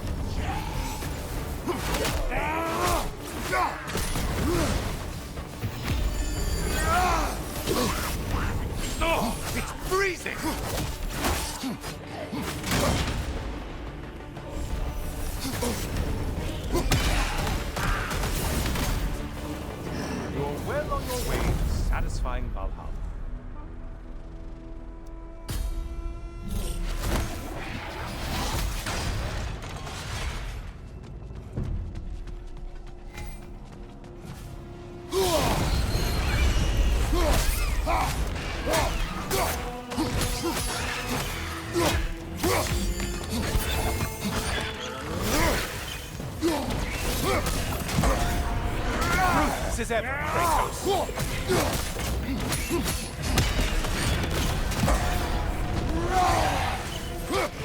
Oh, it's freezing! You're well on your way to satisfying Valhalla. This is ever, Kratos.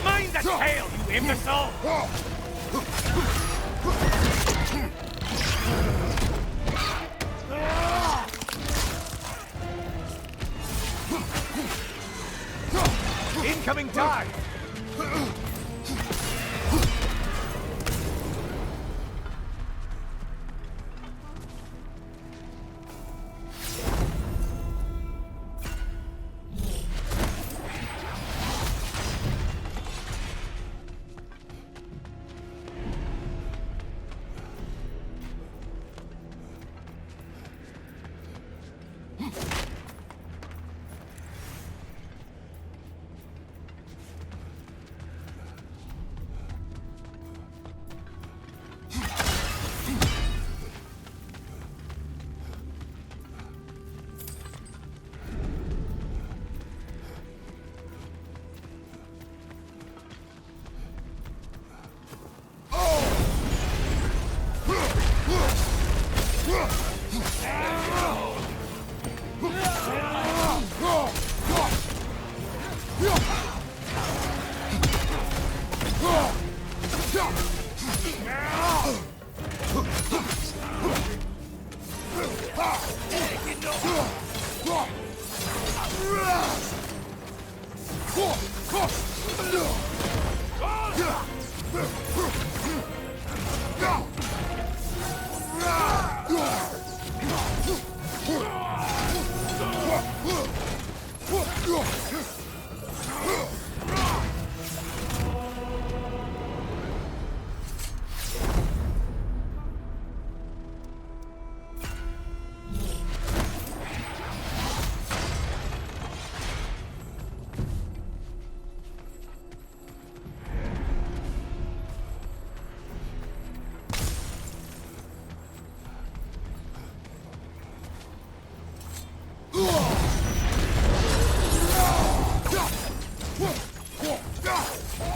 Mind the tail, you imbecile! Incoming dive!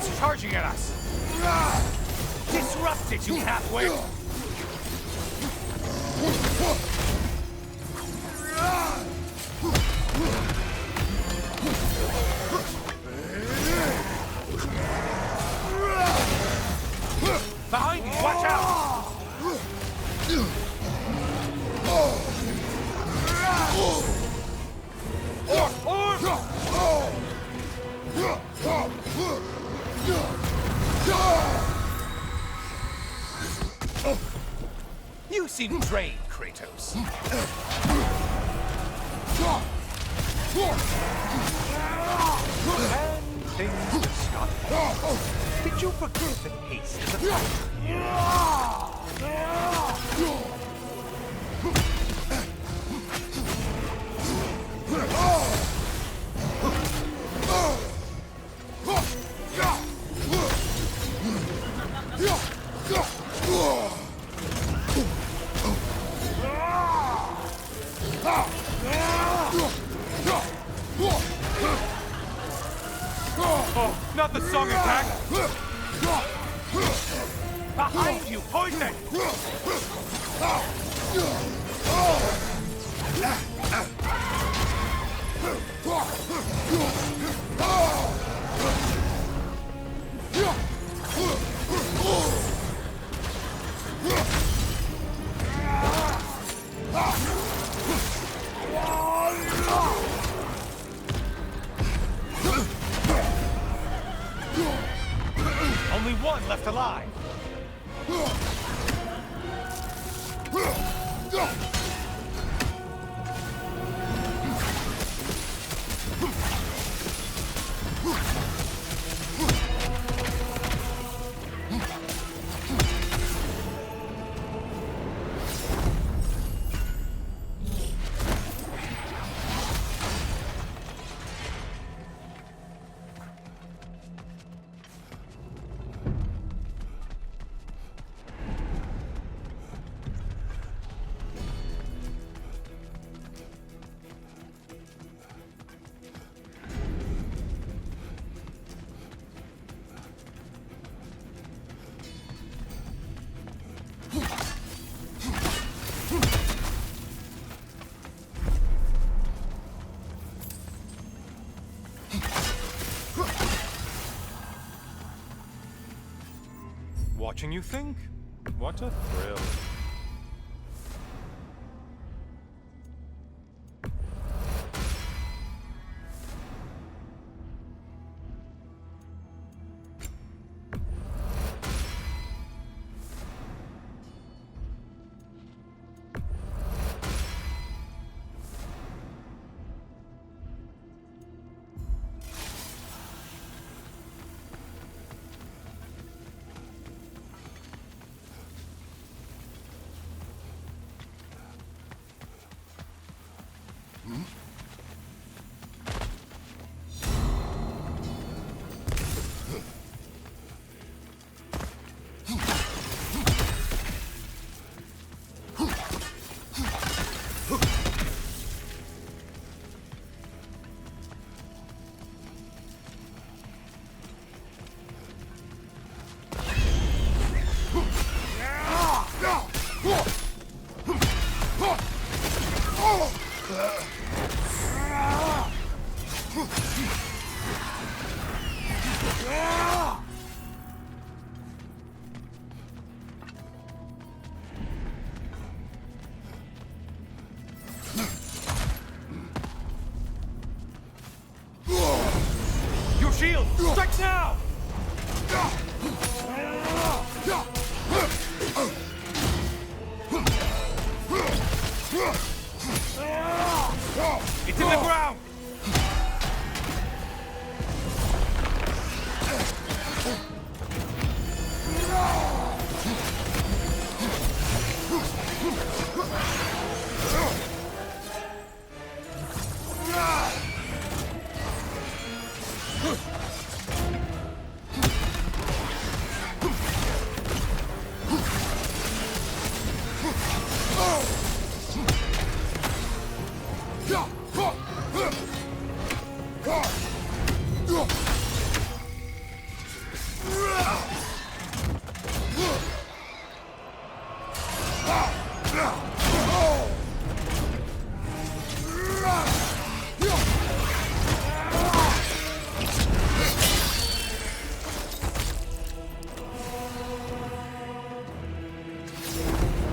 It's charging at us! Disrupt it, you halfway! Behind you, watch out! You seem drained, Kratos. And things just got. Did you forget that haste is a factor? Oh, not the song attack! Behind you, poison! Only one left alive. Watching you think? What a thrill. Your shield! Strike now! It's in the ground!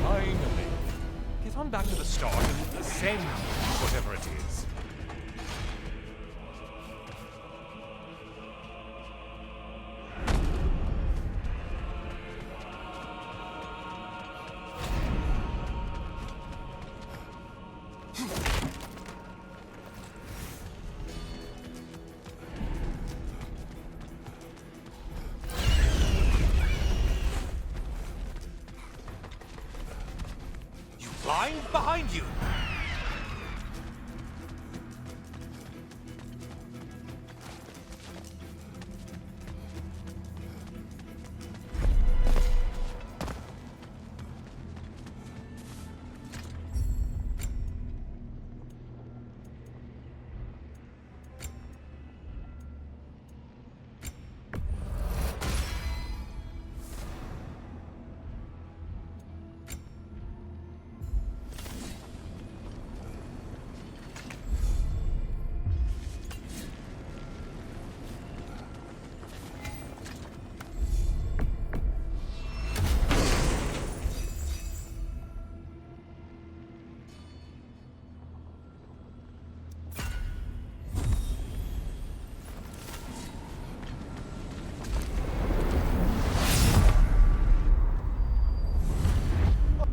Finally. Get on back to the start and ascend whatever it is. You blind? Behind you!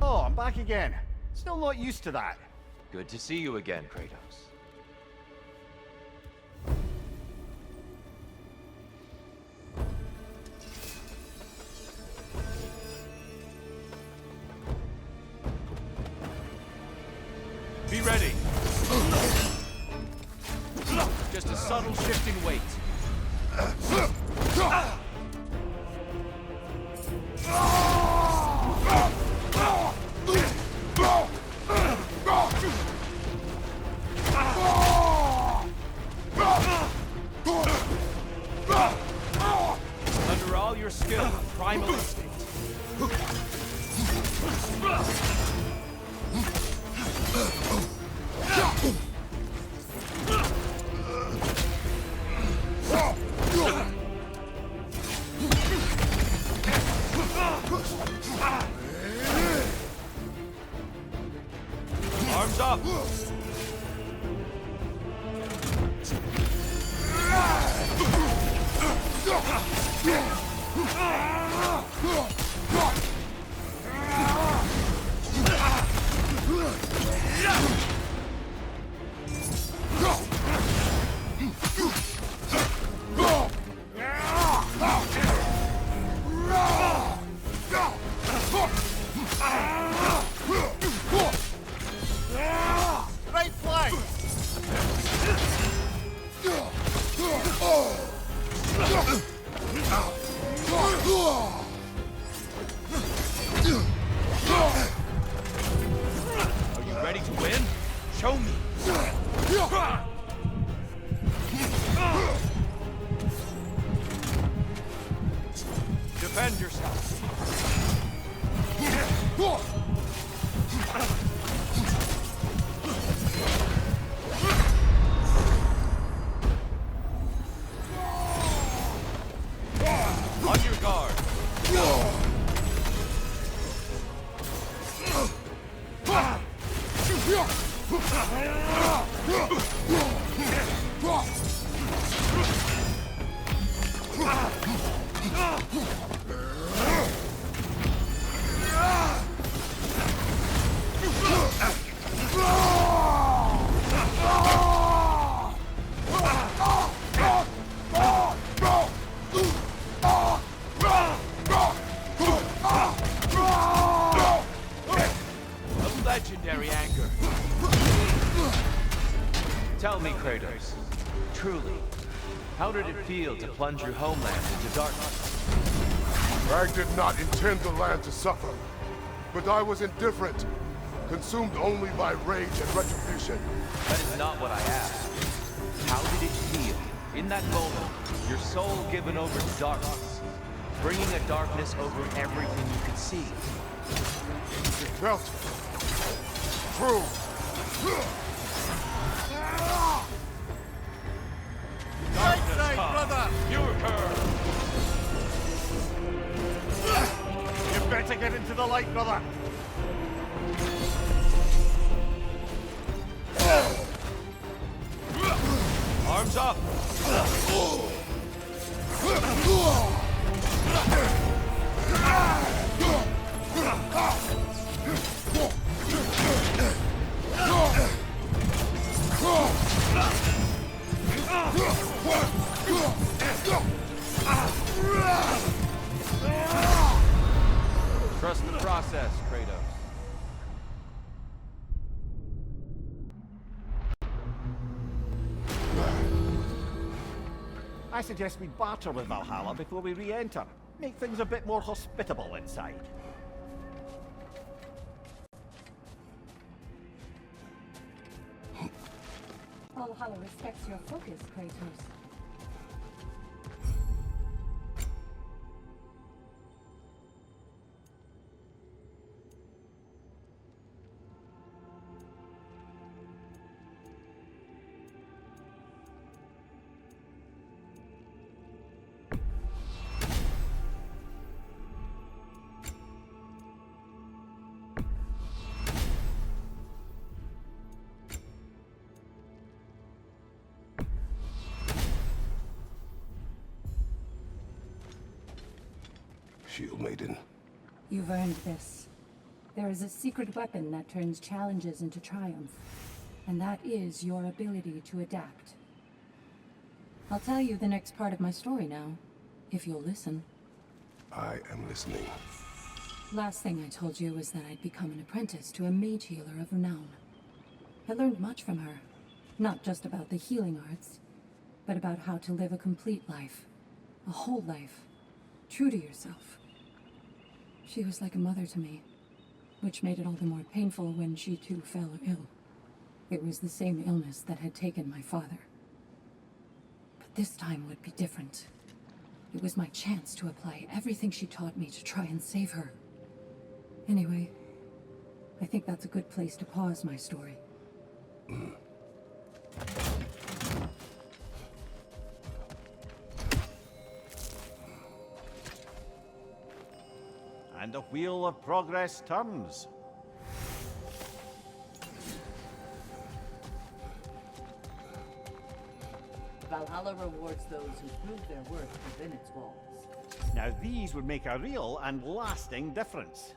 Oh, I'm back again. Still not used to that. Good to see you again, Kratos. Be ready. Just a subtle shift in weight. Under all your skill and primal instinct. Arms up! Right flank! Are you ready to win? Show me! Defend yourself! On your guard! A legendary anger. Tell me, Kratos, truly, how did it feel to plunge your homeland into darkness? Rag did not intend the land to suffer, but I was indifferent. consumed only by rage and retribution. That is not what I asked. How did it feel, in that moment, your soul given over to darkness, bringing a darkness over everything you could see? It felt true. Darkness comes. You occur. You better get into the light, brother. Arms up. Trust the process, Kratos. I suggest we barter with Valhalla before we re-enter. Make things a bit more hospitable inside. Valhalla respects your focus, Kratos. Shield Maiden. You've earned this. There is a secret weapon that turns challenges into triumph, and that is your ability to adapt. I'll tell you the next part of my story now, if you'll listen. I am listening. Last thing I told you was that I'd become an apprentice to a mage healer of renown. I learned much from her, not just about the healing arts, but about how to live a complete life, a whole life, true to yourself. She was like a mother to me, which made it all the more painful when she too fell ill. It was the same illness that had taken my father. But this time would be different. It was my chance to apply everything she taught me to try and save her. Anyway, I think that's a good place to pause my story. And the wheel of progress turns. Valhalla rewards those who prove their worth within its walls. Now these would make a real and lasting difference.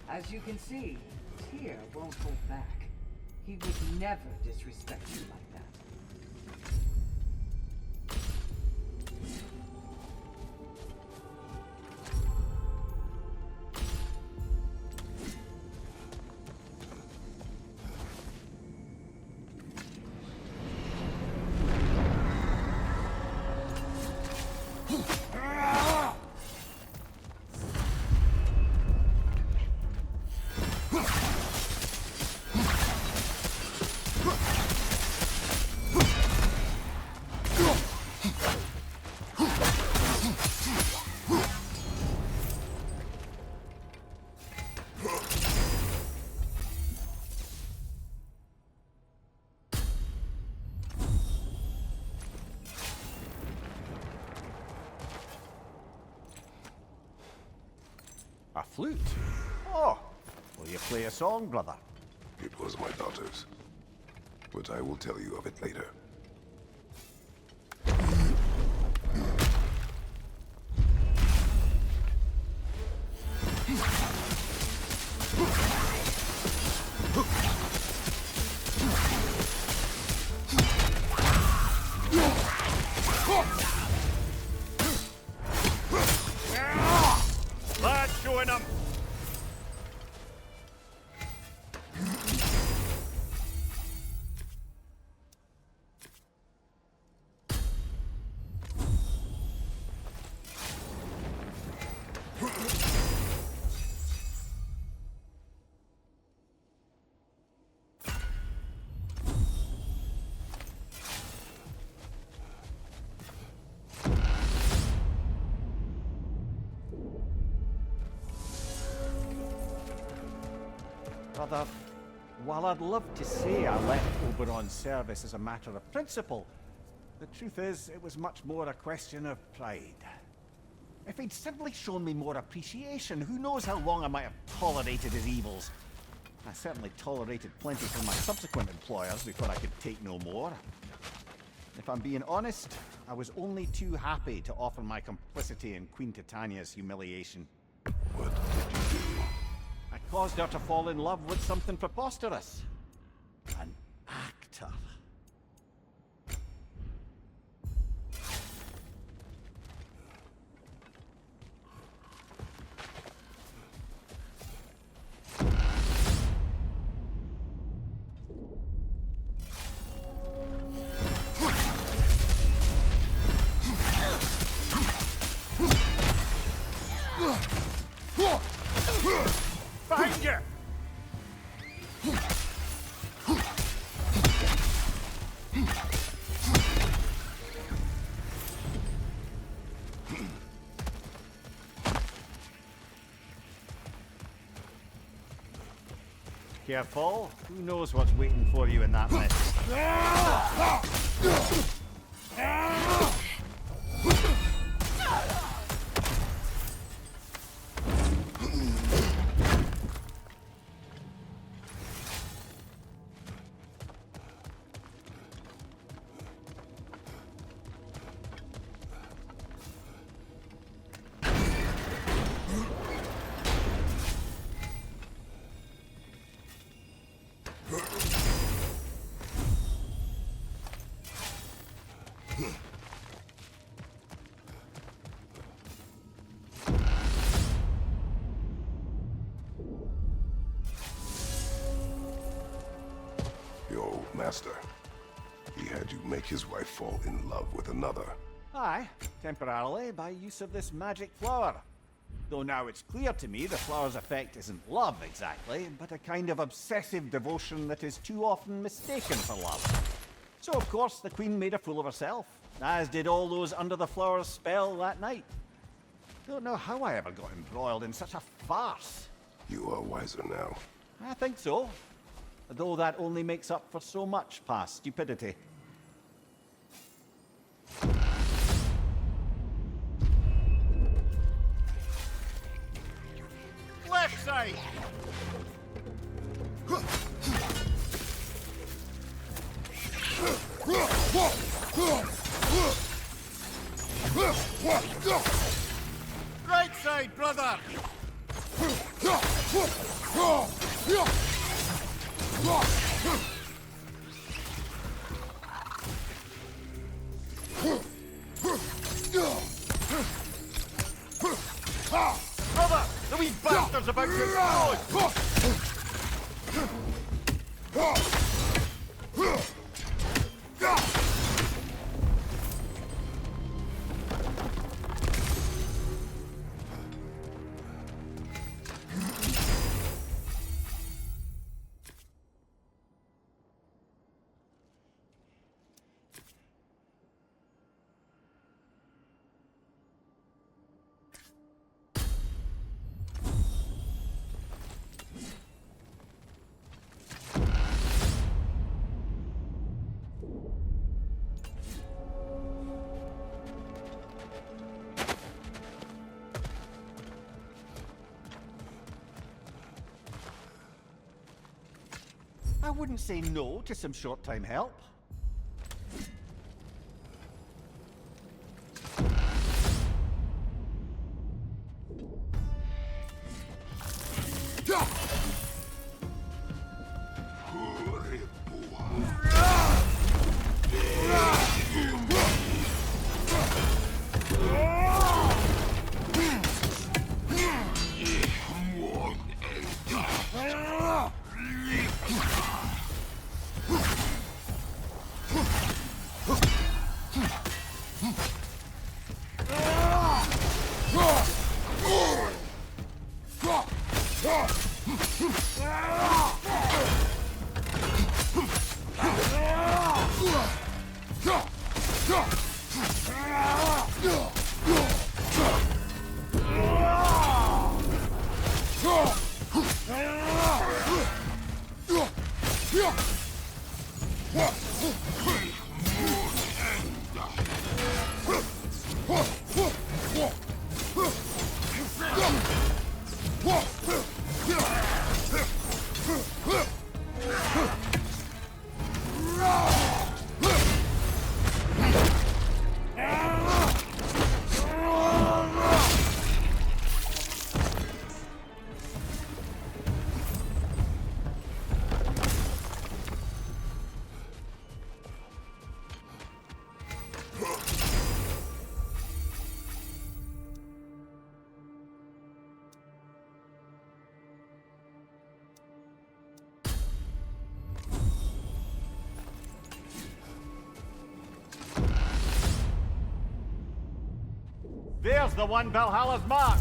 As you can see, Tyr won't hold back. He would never disrespect you like that. A flute? Oh, will you play a song, brother? It was my daughter's. But I will tell you of it later. That's showing them! Brother, while I'd love to say I left Oberon's service as a matter of principle, the truth is it was much more a question of pride. If he'd simply shown me more appreciation, who knows how long I might have tolerated his evils. I certainly tolerated plenty from my subsequent employers before I could take no more. If I'm being honest, I was only too happy to offer my complicity in Queen Titania's humiliation. What did you do? I caused her to fall in love with something preposterous. An actor. Behind you! Careful. Who knows what's waiting for you in that mess? Your old master. He had you make his wife fall in love with another. Aye, temporarily, by use of this magic flower. Though now it's clear to me the flower's effect isn't love exactly, but a kind of obsessive devotion that is too often mistaken for love. So of course the Queen made a fool of herself, as did all those under the flower's spell that night. Don't know how I ever got embroiled in such a farce. You are wiser now. I think so. Though that only makes up for so much past stupidity. Left side! Right side, brother! Brother! The wee bastard's about to explode! I wouldn't say no to some short-time help. There's the one Valhalla's mark!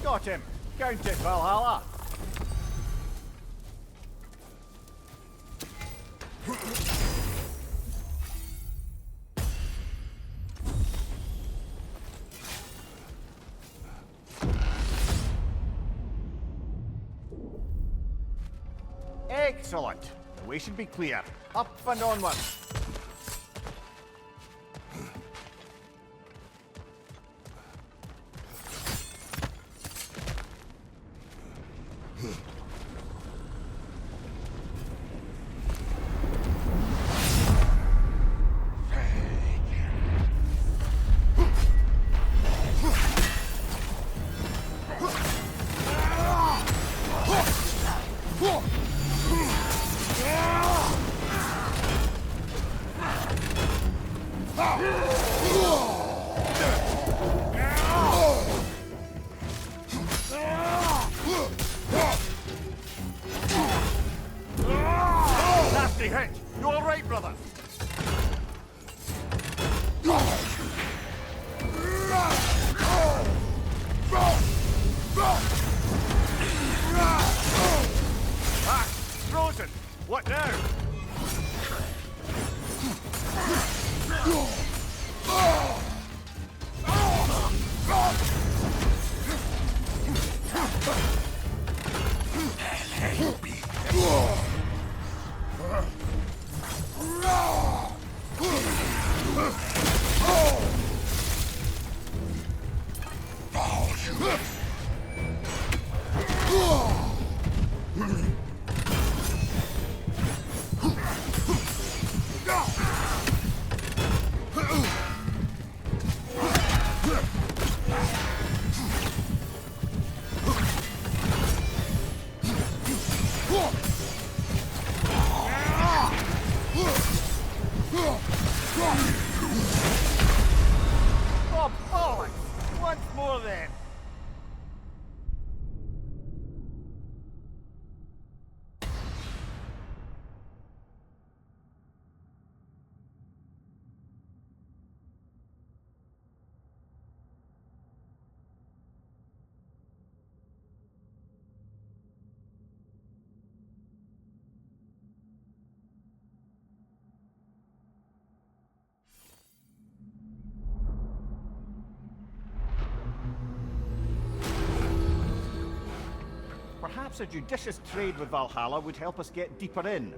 Got him! Count it, Valhalla! Excellent! The way should be clear. Up and onward! Nasty hit! You all right, brother? Ah! Frozen! What now? Perhaps a judicious trade with Valhalla would help us get deeper in.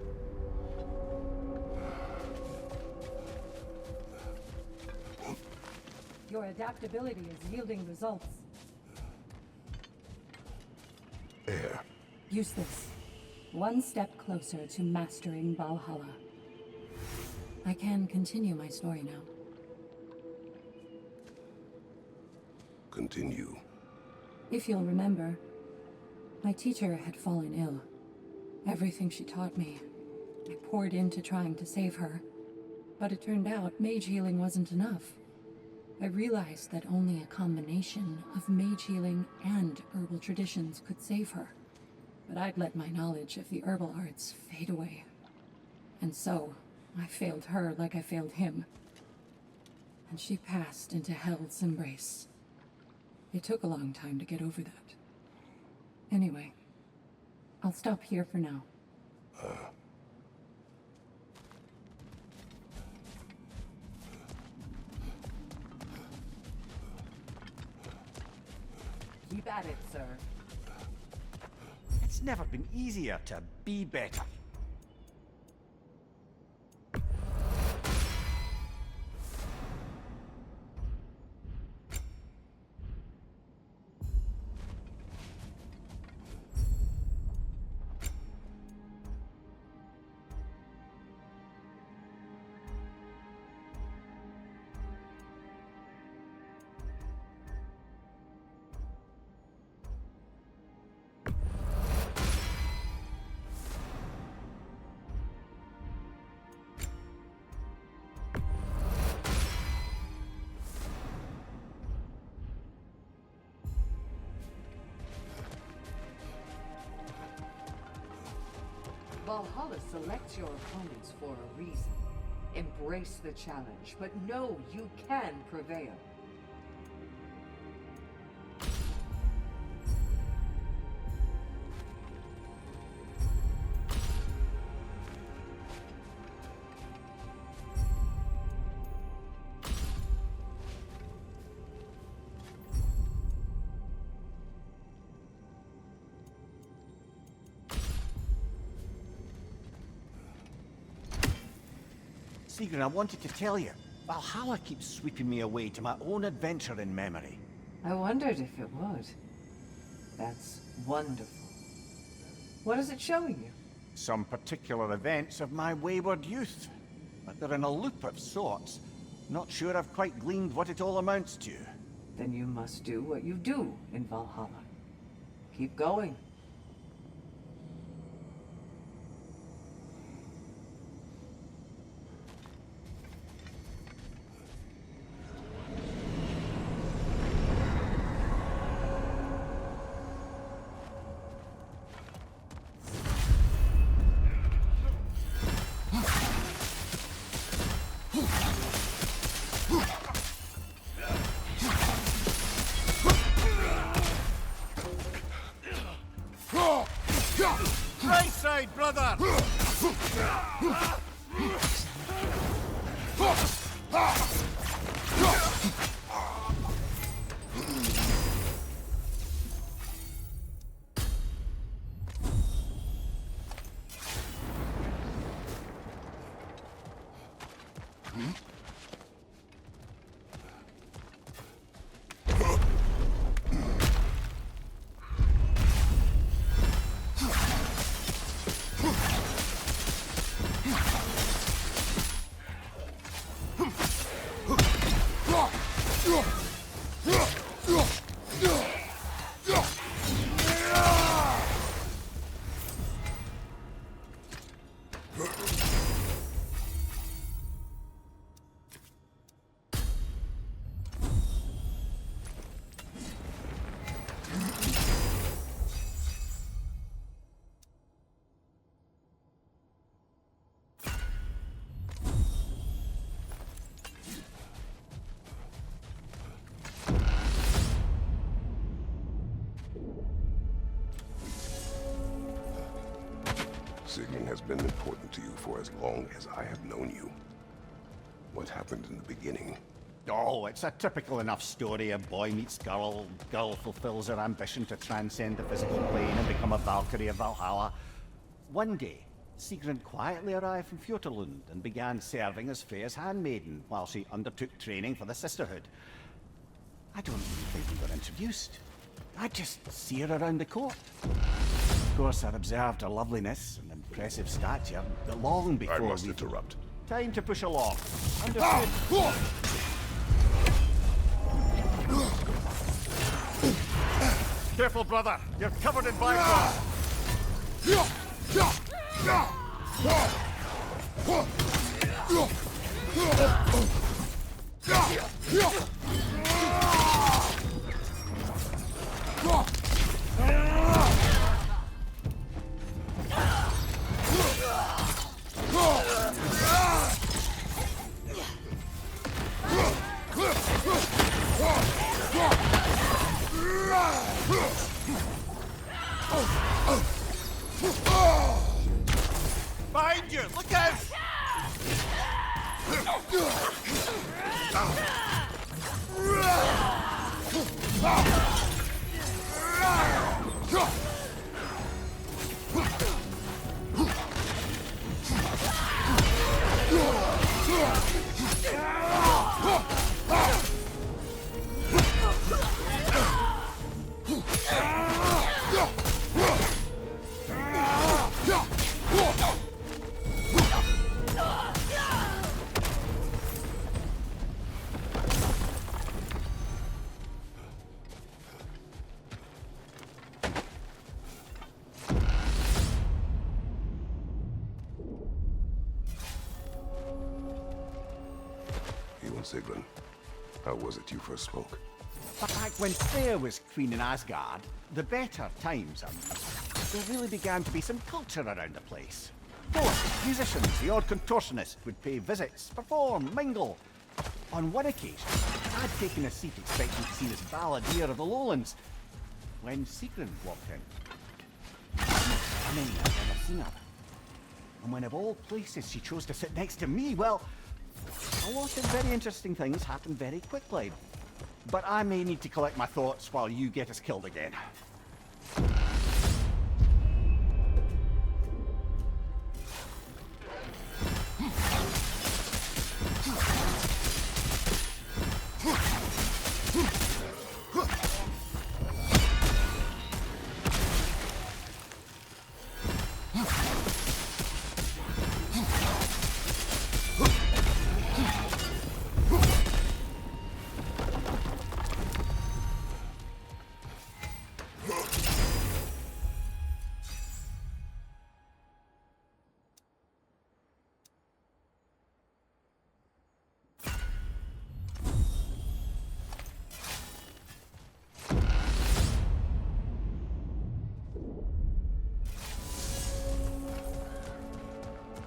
Your adaptability is yielding results. Air. Use this. One step closer to mastering Valhalla. I can continue my story now. Continue. If you'll remember, my teacher had fallen ill. Everything she taught me, I poured into trying to save her. But it turned out mage healing wasn't enough. I realized that only a combination of mage healing and herbal traditions could save her. But I'd let my knowledge of the herbal arts fade away. And so, I failed her like I failed him. And she passed into Hell's embrace. It took a long time to get over that. Anyway, I'll stop here for now. Keep at it, sir. It's never been easier to be better. Valhalla selects your opponents for a reason. Embrace the challenge, but know you can prevail. Sigurd, I wanted to tell you, Valhalla keeps sweeping me away to my own adventure in memory. I wondered if it would. That's wonderful. What is it showing you? Some particular events of my wayward youth. But they're in a loop of sorts. Not sure I've quite gleaned what it all amounts to. Then you must do what you do in Valhalla. Keep going. Right side, brother! Sigmund has been important to you for as long as I have known you. What happened in the beginning Oh, it's a typical enough story. A boy meets girl, girl fulfills her ambition to transcend the physical plane and become a Valkyrie of Valhalla. One day, Sigrun quietly arrived from Fjotorlund and began serving as Freya's handmaiden while she undertook training for the Sisterhood. I don't even think we got introduced. I just see her around the court. Of course, I observed her loveliness and impressive stature, but long before I must we... interrupt. Time to push along. Understood. Careful, brother. You're covered in Bifrost. Behind you! Look out! Sigrun, how was it you first spoke? Back when Freya was queen in Asgard, the better times, there really began to be some culture around the place. Poets, musicians, the odd contortionist would pay visits, perform, mingle. On one occasion, I'd taken a seat expecting to see this balladeer of the lowlands, when Sigrun walked in. The most stunning I've ever seen her. And when of all places she chose to sit next to me, well, a lot of very interesting things happened very quickly. But I may need to collect my thoughts while you get us killed again.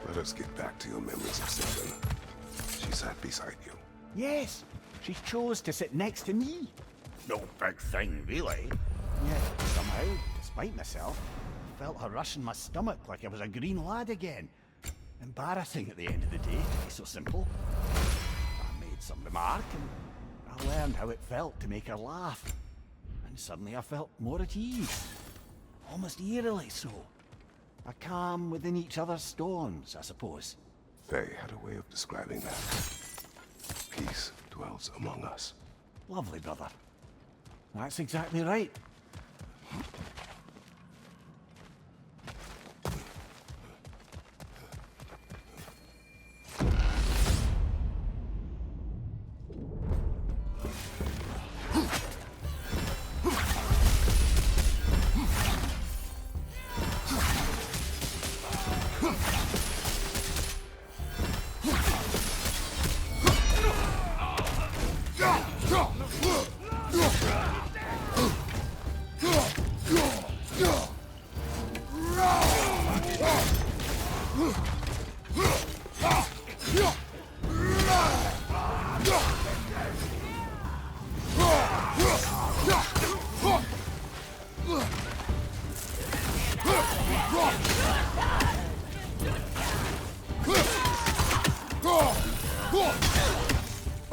Let us get back to your memories of Sigrun. She sat beside you. Yes, she chose to sit next to me. No big thing, really. Yet, somehow, despite myself, I felt a rush in my stomach like I was a green lad again. Embarrassing at the end of the day, to be so simple. I made some remark, and I learned how it felt to make her laugh. And suddenly I felt more at ease. Almost eerily so. A calm within each other's storms, I suppose. Faye had a way of describing that. Peace dwells among us. Lovely, brother. That's exactly right.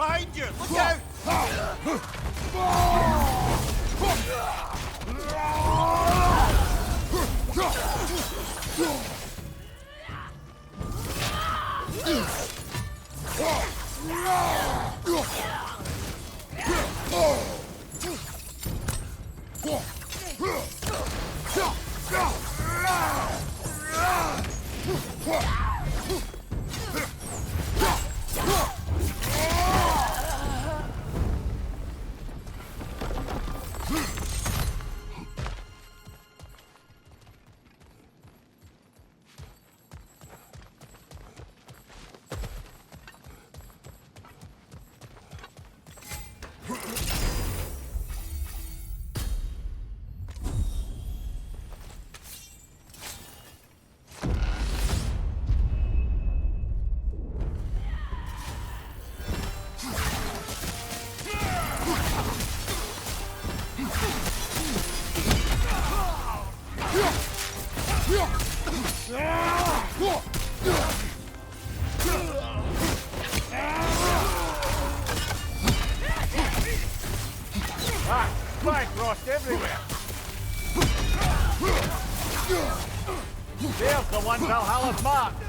behind you! Look out! Frost everywhere. There's the one Valhalla's marked.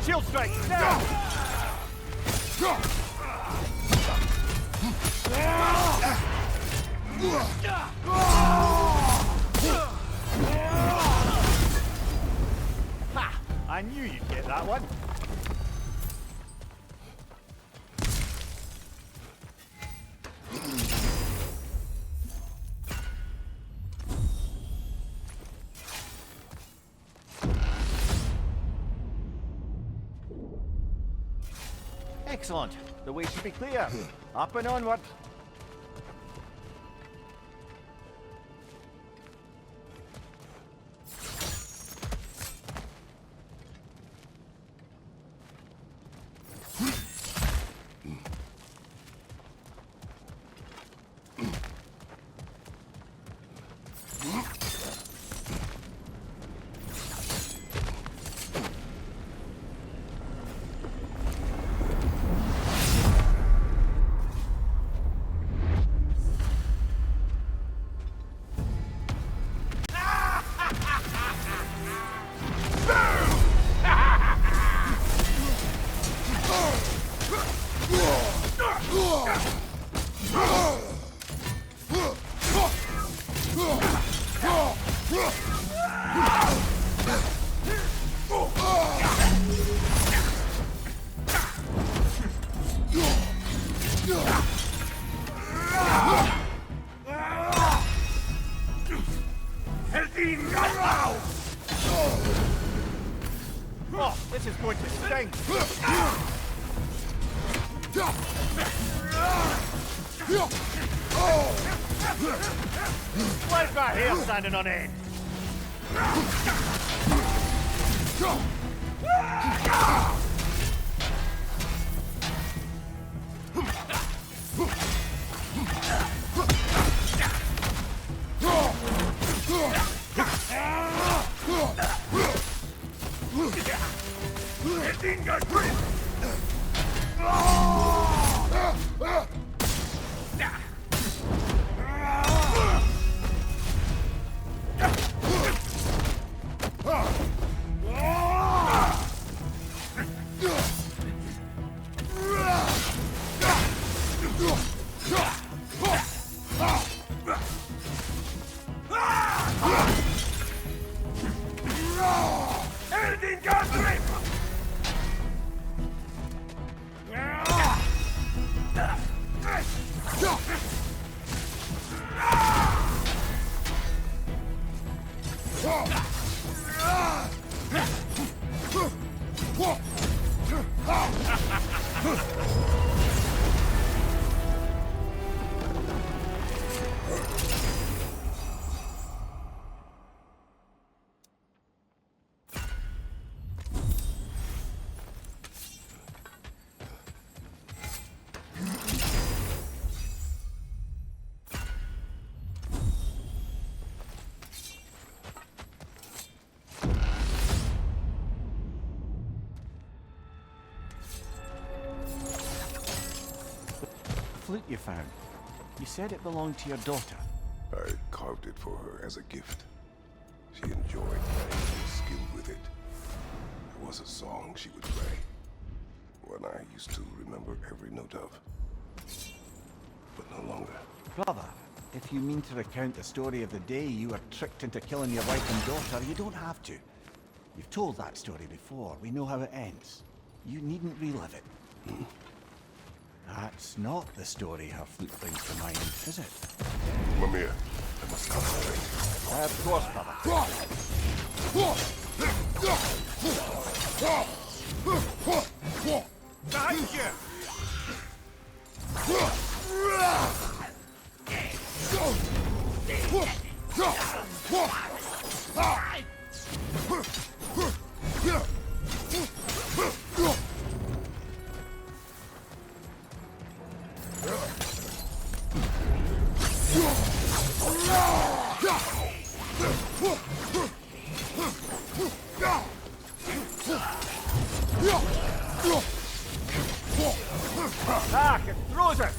Shield strike, now! Ha! I knew you'd get that one. Excellent. The way should be clear. Up and onward. Oh, this is going to sting! Why's my hair standing on end? Flute you found. You said it belonged to your daughter. I carved it for her as a gift. She enjoyed playing and was skilled with it. It was a song she would play. One I used to remember every note of. But no longer. Brother, if you mean to recount the story of the day you were tricked into killing your wife and daughter, you don't have to. You've told that story before. We know how it ends. You needn't relive it. That's not the story her flute brings to mind, is it? Mimir, I must concentrate. Of course, brother. Behind you! Ah, it throws it!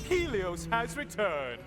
Helios has returned.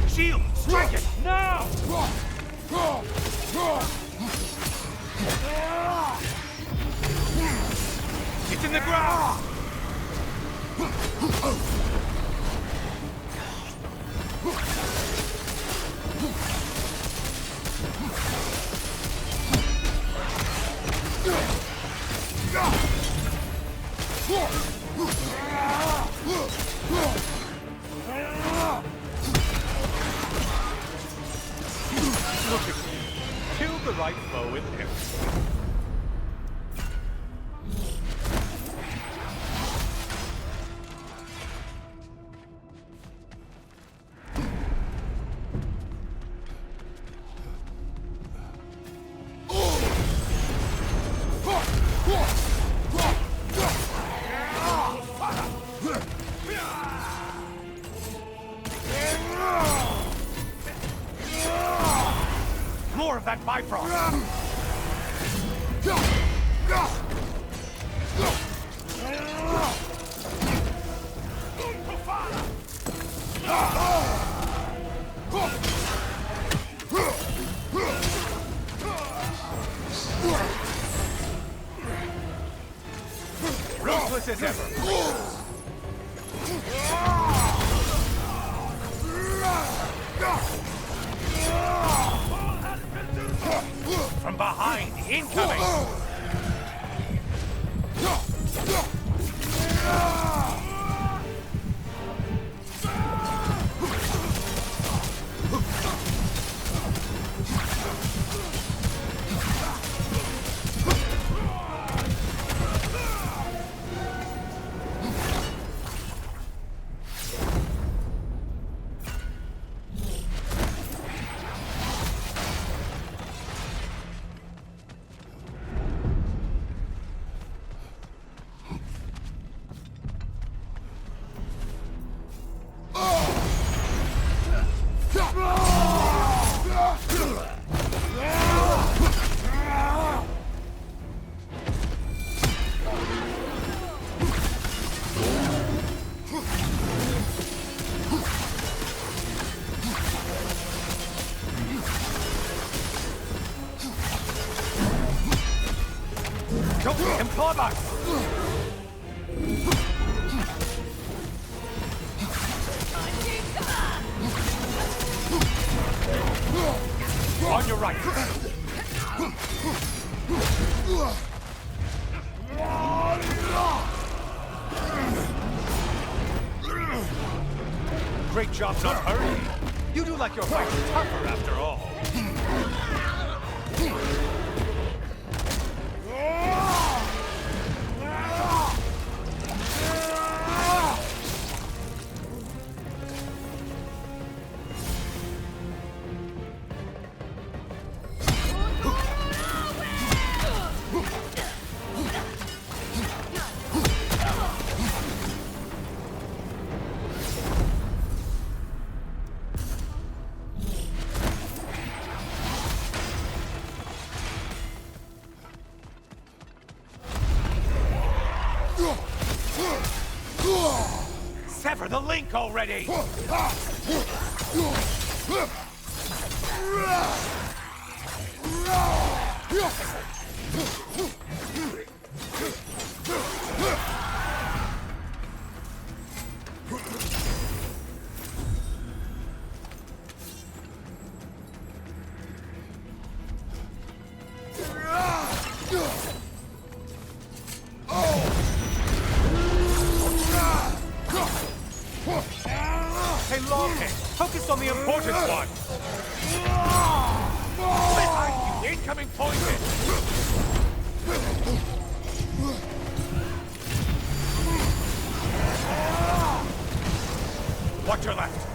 Shield! Strike it! Now! It's in the ground! Look at me. Kill the right foe in him. More of that Bifrost! Ruthless as ever! Mine incoming! Don't let him climb us! On your right! Great job not hurrying. You do like your fight's tougher after all. Sever the link already! Hey, Longhead, focus on the important one! Behind you, incoming poison! Watch your left!